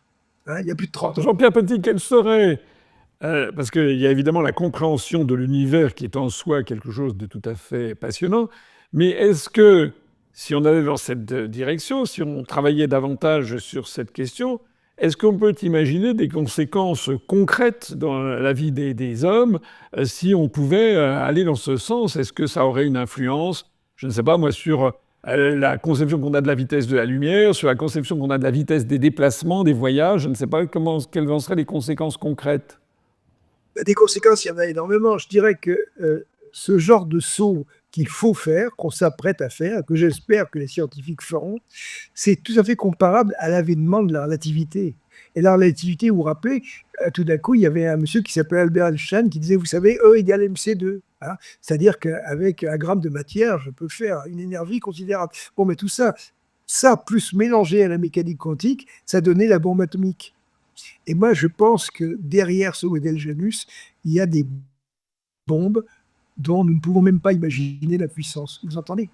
Hein, il y a plus de 30 ans. Jean-Pierre Petit, quelle serait parce qu'il y a évidemment la compréhension de l'univers qui est en soi quelque chose de tout à fait passionnant, mais est-ce que si on allait dans cette direction, si on travaillait davantage sur cette question, est-ce qu'on peut imaginer des conséquences concrètes dans la vie des hommes si on pouvait aller dans ce sens? Est-ce que ça aurait une influence, je ne sais pas moi, sur la conception qu'on a de la vitesse de la lumière, sur la conception qu'on a de la vitesse des déplacements, des voyages. Je ne sais pas quelles en seraient les conséquences concrètes. Des conséquences, il y en a énormément. Je dirais que ce genre de saut qu'il faut faire, qu'on s'apprête à faire, que j'espère que les scientifiques feront, c'est tout à fait comparable à l'avènement de la relativité. Et la relativité, vous vous rappelez, tout d'un coup, il y avait un monsieur qui s'appelait Albert Einstein qui disait, vous savez, E égale mc2. Hein, c'est-à-dire qu'avec 1 gramme de matière, je peux faire une énergie considérable. Bon, mais tout ça, plus mélangé à la mécanique quantique, ça donnait la bombe atomique. Et moi, je pense que derrière ce modèle Janus, il y a des bombes dont nous ne pouvons même pas imaginer la puissance. Vous entendez?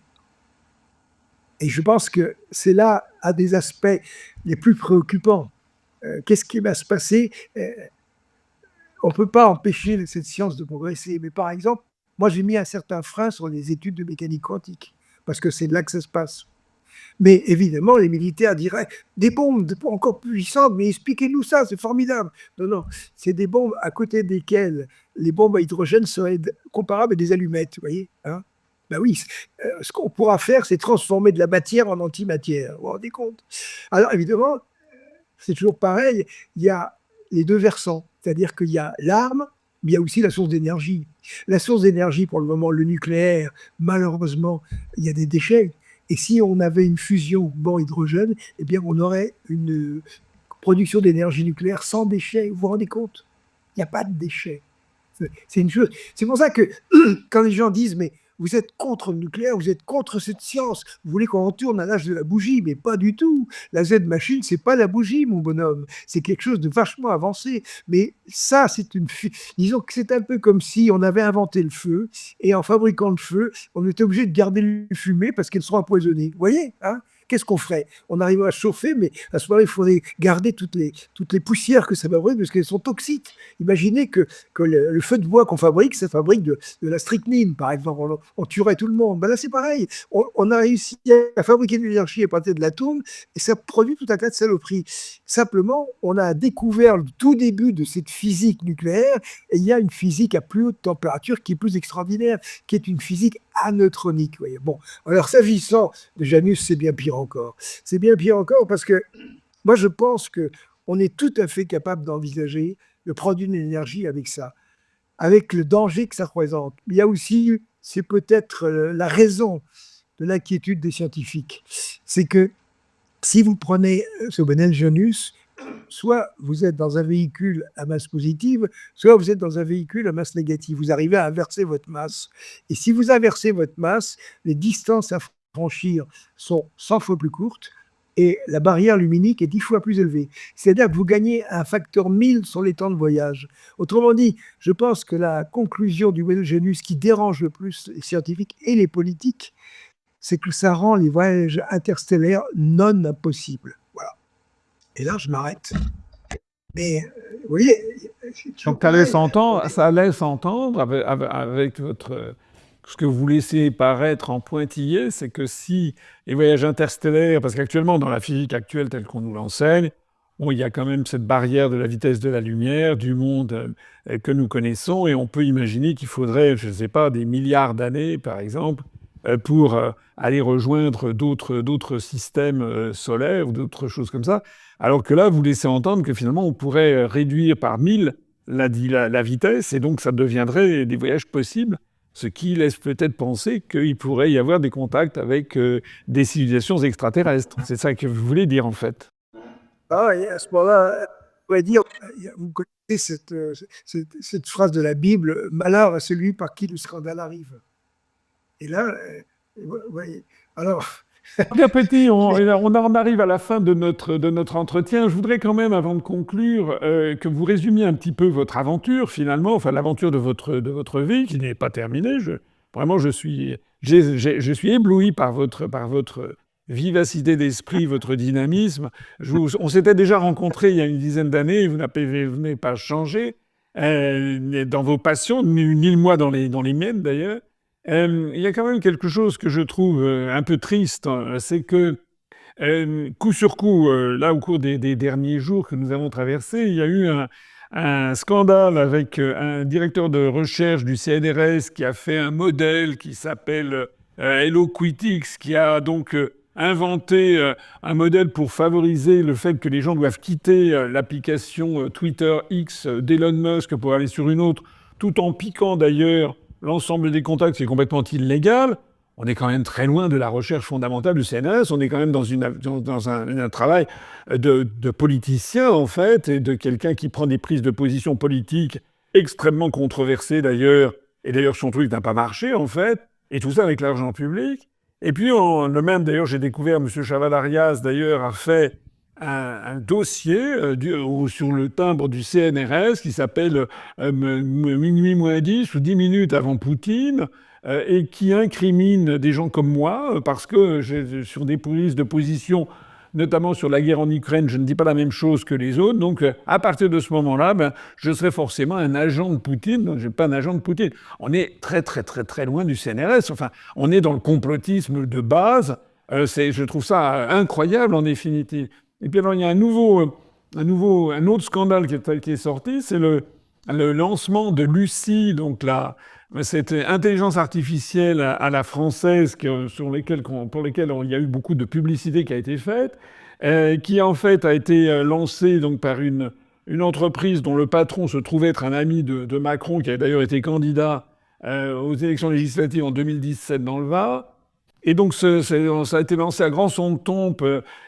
Et je pense que c'est là un des aspects les plus préoccupants. Qu'est-ce qui va se passer? On ne peut pas empêcher cette science de progresser. Mais par exemple, moi, j'ai mis un certain frein sur les études de mécanique quantique, parce que c'est là que ça se passe. Mais évidemment, les militaires diraient des bombes encore plus puissantes, mais expliquez-nous ça, c'est formidable. Non, non, c'est des bombes à côté desquelles les bombes à hydrogène seraient comparables à des allumettes, vous voyez, hein? Ben oui, ce qu'on pourra faire, c'est transformer de la matière en antimatière. Vous vous rendez compte? Alors évidemment, c'est toujours pareil, il y a les deux versants, c'est-à-dire qu'il y a l'arme, mais il y a aussi la source d'énergie. La source d'énergie, pour le moment, le nucléaire, malheureusement, il y a des déchets. Et si on avait une fusion bore-hydrogène, eh bien, on aurait une production d'énergie nucléaire sans déchets. Vous vous rendez compte? Il n'y a pas de déchets. C'est une chose. C'est pour ça que quand les gens disent, mais vous êtes contre le nucléaire, vous êtes contre cette science, vous voulez qu'on retourne à l'âge de la bougie, mais pas du tout. La Z-machine, c'est pas la bougie, mon bonhomme. C'est quelque chose de vachement avancé. Mais ça, disons que c'est un peu comme si on avait inventé le feu, et en fabriquant le feu, on était obligé de garder le fumée parce qu'elles seront empoisonnées. Vous voyez, hein? Qu'est-ce qu'on ferait? On arriverait à chauffer, mais à ce moment-là, il faudrait garder toutes les poussières que ça va brûler parce qu'elles sont toxiques. Imaginez que le feu de bois qu'on fabrique, ça fabrique de la strychnine, par exemple. On tuerait tout le monde. Ben là, c'est pareil. On a réussi à fabriquer de l'énergie à partir de l'atome et ça produit tout un tas de saloperies. Simplement, on a découvert le tout début de cette physique nucléaire et il y a une physique à plus haute température qui est plus extraordinaire, qui est une physique aneutronique. Voyez. Bon, alors s'agissant de Janus, c'est bien pire encore. C'est bien pire encore parce que moi, je pense qu'on est tout à fait capable d'envisager de produire une énergie avec ça, avec le danger que ça représente. Il y a aussi, c'est peut-être la raison de l'inquiétude des scientifiques. C'est que si vous prenez ce modèle Janus, soit vous êtes dans un véhicule à masse positive, soit vous êtes dans un véhicule à masse négative. Vous arrivez à inverser votre masse. Et si vous inversez votre masse, les distances à franchir sont 100 fois plus courtes et la barrière luminique est 10 fois plus élevée. C'est-à-dire que vous gagnez un facteur 1000 sur les temps de voyage. Autrement dit, je pense que la conclusion du modèle Janus qui dérange le plus les scientifiques et les politiques, c'est que ça rend les voyages interstellaires non impossibles. Voilà. Et là, je m'arrête. Mais, vous voyez... Donc ça laisse entendre avec ce que vous laissez paraître en pointillé, c'est que si les voyages interstellaires, parce qu'actuellement, dans la physique actuelle telle qu'on nous l'enseigne, bon, il y a quand même cette barrière de la vitesse de la lumière, du monde que nous connaissons, et on peut imaginer qu'il faudrait, je ne sais pas, des milliards d'années, par exemple, pour aller rejoindre d'autres systèmes solaires ou d'autres choses comme ça. Alors que là, vous laissez entendre que finalement, on pourrait réduire par 1000 la vitesse, et donc ça deviendrait des voyages possibles, ce qui laisse peut-être penser qu'il pourrait y avoir des contacts avec des civilisations extraterrestres. C'est ça que vous voulez dire, en fait. Ah, et à ce moment-là, on pourrait dire, vous connaissez cette phrase de la Bible, « Malheur à celui par qui le scandale arrive ». Et là, vous voyez, alors... Bien petit, on arrive à la fin de notre entretien. Je voudrais quand même, avant de conclure, que vous résumiez un petit peu votre aventure, finalement, enfin l'aventure de votre vie, qui n'est pas terminée. Vraiment, je suis ébloui par votre vivacité d'esprit, votre dynamisme. On s'était déjà rencontrés il y a une dizaine d'années, vous n'avez pas changé dans vos passions, ni moi dans les miennes d'ailleurs. Il y a quand même quelque chose que je trouve un peu triste, hein, c'est que coup sur coup, là au cours des derniers jours que nous avons traversés, il y a eu un scandale avec un directeur de recherche du CNRS qui a fait un modèle qui s'appelle HelloQuitix, qui a donc inventé un modèle pour favoriser le fait que les gens doivent quitter l'application Twitter X d'Elon Musk pour aller sur une autre, tout en piquant d'ailleurs l'ensemble des contacts, c'est complètement illégal. On est quand même très loin de la recherche fondamentale du CNRS. On est quand même dans un travail de politicien, en fait, et de quelqu'un qui prend des prises de position politiques extrêmement controversées, d'ailleurs. Et d'ailleurs, son truc n'a pas marché, en fait. Et tout ça avec l'argent public. Et puis, le même, d'ailleurs, j'ai découvert, M. Chaval-Arias, d'ailleurs, a fait un dossier sur le timbre du CNRS qui s'appelle Minuit moins 10 ou 10 minutes avant Poutine, et qui incrimine des gens comme moi, parce que sur des prises de position, notamment sur la guerre en Ukraine, je ne dis pas la même chose que les autres. Donc, à partir de ce moment-là, je serai forcément un agent de Poutine. Donc, je ne suis pas un agent de Poutine. On est très, très, très, très loin du CNRS. Enfin, on est dans le complotisme de base. Je trouve ça incroyable, en définitive. Et puis, alors, il y a un autre scandale qui est sorti, c'est le lancement de Lucie, donc cette intelligence artificielle à la française pour lesquelles il y a eu beaucoup de publicité qui a été faite, qui en fait a été lancée donc par une entreprise dont le patron se trouvait être un ami de Macron, qui a d'ailleurs été candidat aux élections législatives en 2017 dans le Var. Et donc ça a été lancé à grand son de trompe,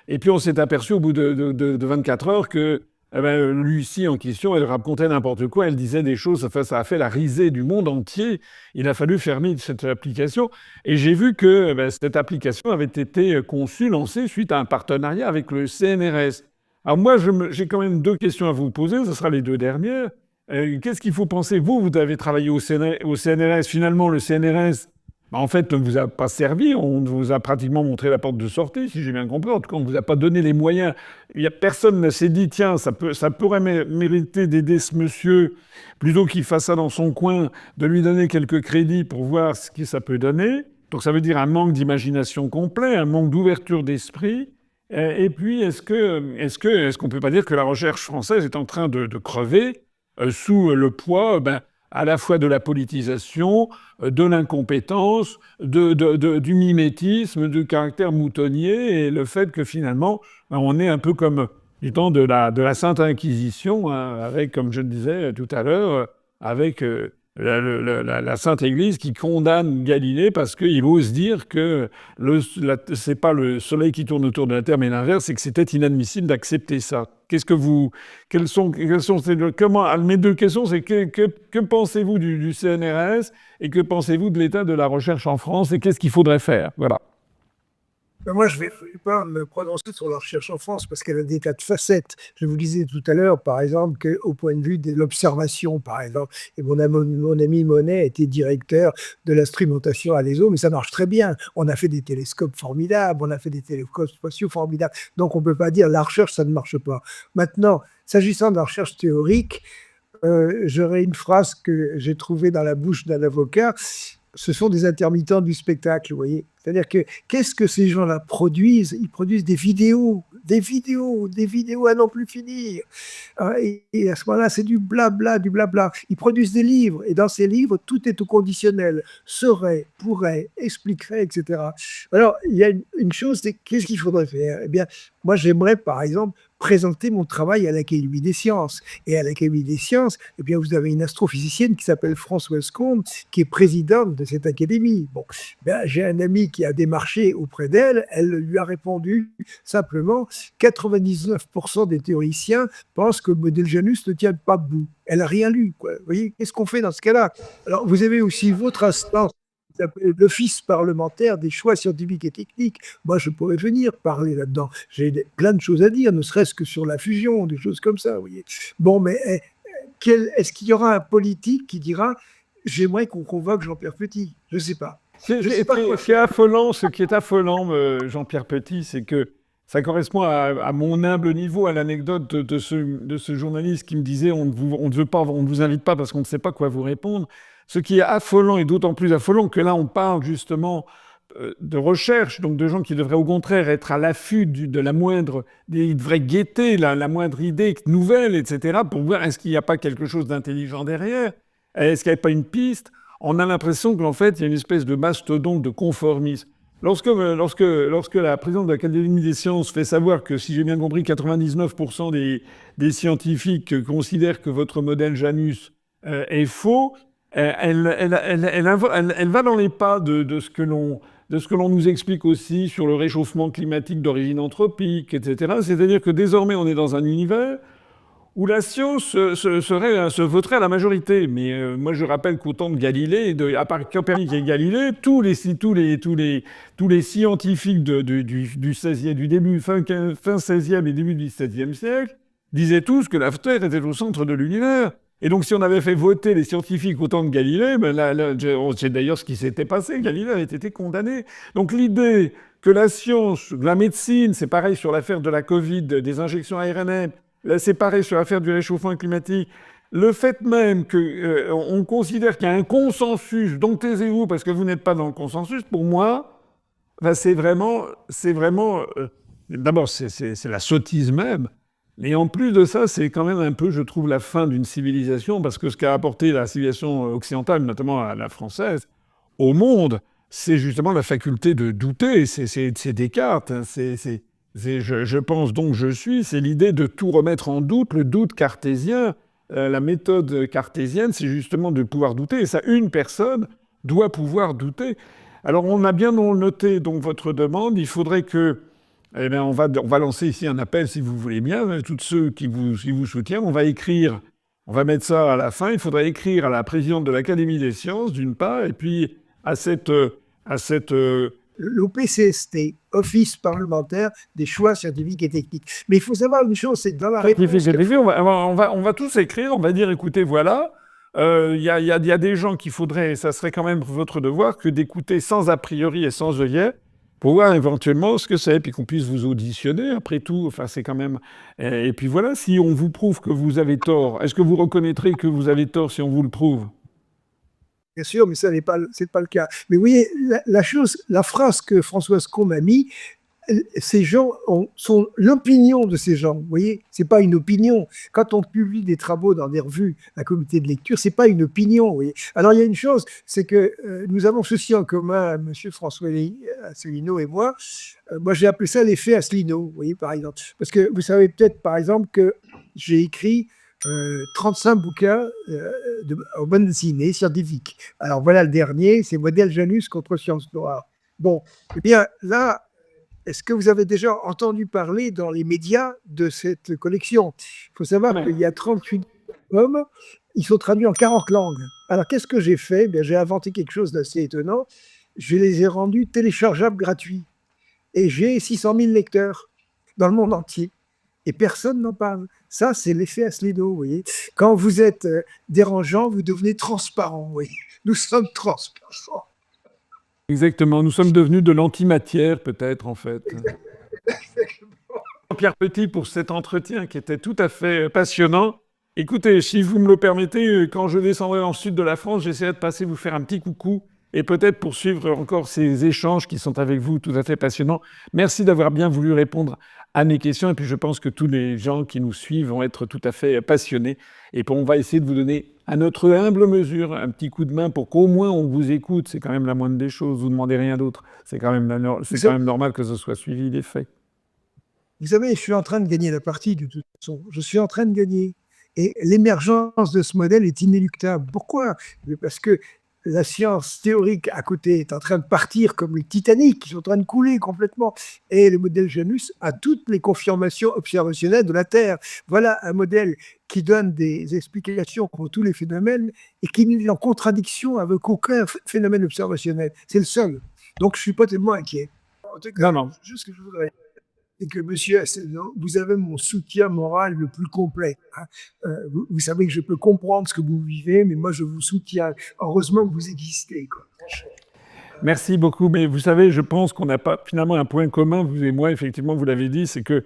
et puis on s'est aperçu au bout de 24 heures que Lucie en question, elle racontait n'importe quoi, elle disait des choses, ça a fait la risée du monde entier. Il a fallu fermer cette application. Et j'ai vu que cette application avait été conçue, lancée suite à un partenariat avec le CNRS. Alors moi, j'ai quand même 2 questions à vous poser, ce sera les 2 dernières. Qu'est-ce qu'il faut penser? Vous avez travaillé au CNRS. Finalement, le CNRS, en fait, ne vous a pas servi. On vous a pratiquement montré la porte de sortie, si j'ai bien compris. En tout cas, on ne vous a pas donné les moyens. Personne ne s'est dit, tiens, ça pourrait mériter d'aider ce monsieur, plutôt qu'il fasse ça dans son coin, de lui donner quelques crédits pour voir ce que ça peut donner. Donc ça veut dire un manque d'imagination complet, un manque d'ouverture d'esprit. Et puis, est-ce qu'on ne peut pas dire que la recherche française est en train de crever sous le poids à la fois de la politisation, de l'incompétence, du mimétisme, du caractère moutonnier, et le fait que finalement, on est un peu comme du temps de la Sainte Inquisition, hein, avec, comme je le disais tout à l'heure, avec la Sainte Église qui condamne Galilée parce qu'il ose dire que c'est pas le Soleil qui tourne autour de la Terre, mais l'inverse, c'est que c'était inadmissible d'accepter ça. Mes 2 questions, c'est que pensez-vous du CNRS et que pensez-vous de l'état de la recherche en France et qu'est-ce qu'il faudrait faire? Voilà. Moi, je ne vais pas me prononcer sur la recherche en France parce qu'elle a des tas de facettes. Je vous disais tout à l'heure, par exemple, qu'au point de vue de l'observation, par exemple, et mon ami Monet était directeur de l'instrumentation à l'ESO, mais ça marche très bien. On a fait des télescopes formidables, on a fait des télescopes spatiaux formidables. Donc, on ne peut pas dire la recherche, ça ne marche pas. Maintenant, s'agissant de la recherche théorique, j'aurais une phrase que j'ai trouvée dans la bouche d'un avocat. Ce sont des intermittents du spectacle, vous voyez. C'est-à-dire que qu'est-ce que ces gens-là produisent? Ils produisent des vidéos à n'en plus finir. Et à ce moment-là, c'est du blabla. Ils produisent des livres, et dans ces livres, tout est au conditionnel. Serait, pourrait, expliquerait, etc. Alors, il y a une chose, c'est qu'est-ce qu'il faudrait faire? Eh bien, moi, j'aimerais, par exemple, présenter mon travail à l'Académie des sciences. Et à l'Académie des sciences, eh bien, vous avez une astrophysicienne qui s'appelle Françoise Combe, qui est présidente de cette académie. Bon, j'ai un ami qui a démarché auprès d'elle, elle lui a répondu simplement 99% des théoriciens pensent que le modèle Janus ne tient pas debout. Elle n'a rien lu, quoi. Vous voyez, qu'est-ce qu'on fait dans ce cas-là? Alors, vous avez aussi votre instance, l'Office parlementaire des choix scientifiques et techniques. Moi, je pourrais venir parler là-dedans. J'ai plein de choses à dire, ne serait-ce que sur la fusion, des choses comme ça, vous voyez. Bon, mais est-ce qu'il y aura un politique qui dira « j'aimerais qu'on convoque Jean-Pierre Petit » ? Je ne sais pas. Ce qui est affolant, Jean-Pierre Petit, c'est que ça correspond à mon humble niveau, à l'anecdote de ce journaliste qui me disait on ne vous invite pas parce qu'on ne sait pas quoi vous répondre. Ce qui est affolant, et d'autant plus affolant que là on parle justement de recherche, donc de gens qui devraient au contraire être à l'affût ils devraient guetter la moindre idée nouvelle, etc., pour voir est-ce qu'il n'y a pas quelque chose d'intelligent derrière, est-ce qu'il n'y a pas une piste. on a l'impression qu'en fait, il y a une espèce de mastodonte de conformisme. Lorsque la présidente de l'Académie des sciences fait savoir que, si j'ai bien compris, 99% des scientifiques considèrent que votre modèle Janus est faux, elle va dans les pas de ce que l'on nous explique aussi sur le réchauffement climatique d'origine anthropique, etc. C'est-à-dire que désormais, on est dans un univers où la science se voterait à la majorité. Mais moi, je rappelle qu'au temps de Galilée, à part Copernic et Galilée, tous les scientifiques du 16e, du début, fin 16e et début du 17e siècle, disaient tous que la Terre était au centre de l'univers. Et donc, si on avait fait voter les scientifiques au temps de Galilée, on sait d'ailleurs ce qui s'était passé. Galilée avait été condamné. Donc, l'idée que la science, la médecine, c'est pareil sur l'affaire de la Covid, des injections ARN, là, c'est pareil sur l'affaire du réchauffement climatique. Le fait même qu'on considère qu'il y a un consensus, donc taisez-vous parce que vous n'êtes pas dans le consensus, pour moi, c'est vraiment d'abord, c'est la sottise même. Et en plus de ça, c'est quand même un peu, je trouve, la fin d'une civilisation, parce que ce qu'a apporté la civilisation occidentale, notamment la française, au monde, c'est justement la faculté de douter. C'est Descartes. Hein, je pense donc je suis, c'est l'idée de tout remettre en doute, le doute cartésien. La méthode cartésienne, c'est justement de pouvoir douter. Et ça, une personne doit pouvoir douter. Alors, on a bien noté donc votre demande. Il faudrait que... Eh bien, on va lancer ici un appel, si vous voulez bien, tous ceux qui vous soutiennent. On va mettre ça à la fin. Il faudrait écrire à la présidente de l'Académie des sciences, d'une part, et puis à cette l'OPCST, Office parlementaire des choix scientifiques et techniques. Mais il faut savoir une chose, c'est que dans la réponse... On va tous écrire, on va dire, écoutez, voilà, il y a des gens qu'il faudrait, ça serait quand même votre devoir, que d'écouter sans a priori et sans œillet, pour voir éventuellement ce que c'est, puis qu'on puisse vous auditionner, après tout, enfin c'est quand même... Et puis voilà, si on vous prouve que vous avez tort, est-ce que vous reconnaîtrez que vous avez tort si on vous le prouve ? Bien sûr, mais ça n'est pas, c'est pas le cas. Mais vous voyez, la phrase que Françoise Combe a mis, ces gens sont l'opinion de ces gens. Vous voyez, c'est pas une opinion. Quand on publie des travaux dans des revues, un comité de lecture, c'est pas une opinion. Vous voyez. Alors il y a une chose, c'est que nous avons ceci en commun, Monsieur François Asselineau et moi. Moi, j'ai appelé ça l'effet Asselineau. Vous voyez, par exemple, parce que vous savez peut-être, par exemple, que j'ai écrit 35 bouquins en bande dessinée scientifique. Alors voilà le dernier, c'est Modèle Janus contre Science Noire. Bon, eh bien là, est-ce que vous avez déjà entendu parler dans les médias de cette collection? Il faut savoir qu'il y a 38 tomes, ils sont traduits en 40 langues. Alors qu'est-ce que j'ai fait? Bien, j'ai inventé quelque chose d'assez étonnant. Je les ai rendus téléchargeables gratuits. Et j'ai 600 000 lecteurs dans le monde entier. Et personne n'en parle. Ça, c'est l'effet Asselineau, vous voyez. Quand vous êtes dérangeant, vous devenez transparent, vous voyez. Nous sommes transparents. Exactement, nous sommes devenus de l'antimatière, peut-être, en fait. Pierre Petit, pour cet entretien qui était tout à fait passionnant. Écoutez, si vous me le permettez, quand je descendrai dans le sud de la France, j'essaierai de passer vous faire un petit coucou et peut-être poursuivre encore ces échanges qui sont avec vous tout à fait passionnants. Merci d'avoir bien voulu répondre à mes questions. Et puis, je pense que tous les gens qui nous suivent vont être tout à fait passionnés. Et puis, on va essayer de vous donner, à notre humble mesure, un petit coup de main pour qu'au moins on vous écoute. C'est quand même la moindre des choses. Vous ne demandez rien d'autre. C'est quand même normal que ce soit suivi des faits. Vous savez, je suis en train de gagner la partie, de toute façon. Je suis en train de gagner. Et l'émergence de ce modèle est inéluctable. Pourquoi? Parce que la science théorique à côté est en train de partir comme le Titanic, qui sont en train de couler complètement. Et le modèle Janus a toutes les confirmations observationnelles de la Terre. Voilà un modèle qui donne des explications pour tous les phénomènes et qui n'est en contradiction avec aucun phénomène observationnel. C'est le seul. Donc, je ne suis pas tellement inquiet. En tout cas, Non. juste ce que je voudrais... c'est que, monsieur Asselineau, vous avez mon soutien moral le plus complet. Hein. Vous savez que je peux comprendre ce que vous vivez, mais moi, je vous soutiens. Heureusement que vous existez, quoi. Merci beaucoup. Mais vous savez, je pense qu'on n'a pas finalement un point commun, vous et moi, effectivement, vous l'avez dit, c'est que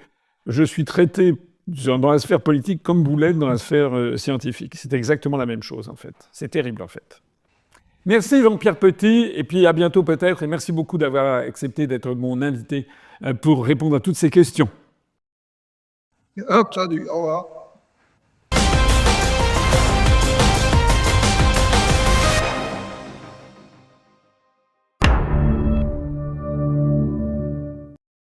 je suis traité dans la sphère politique comme vous l'êtes dans la sphère scientifique. C'est exactement la même chose, en fait. C'est terrible, en fait. Merci Jean-Pierre Petit, et puis à bientôt peut-être, et merci beaucoup d'avoir accepté d'être mon invité pour répondre à toutes ces questions. Entendu, au revoir.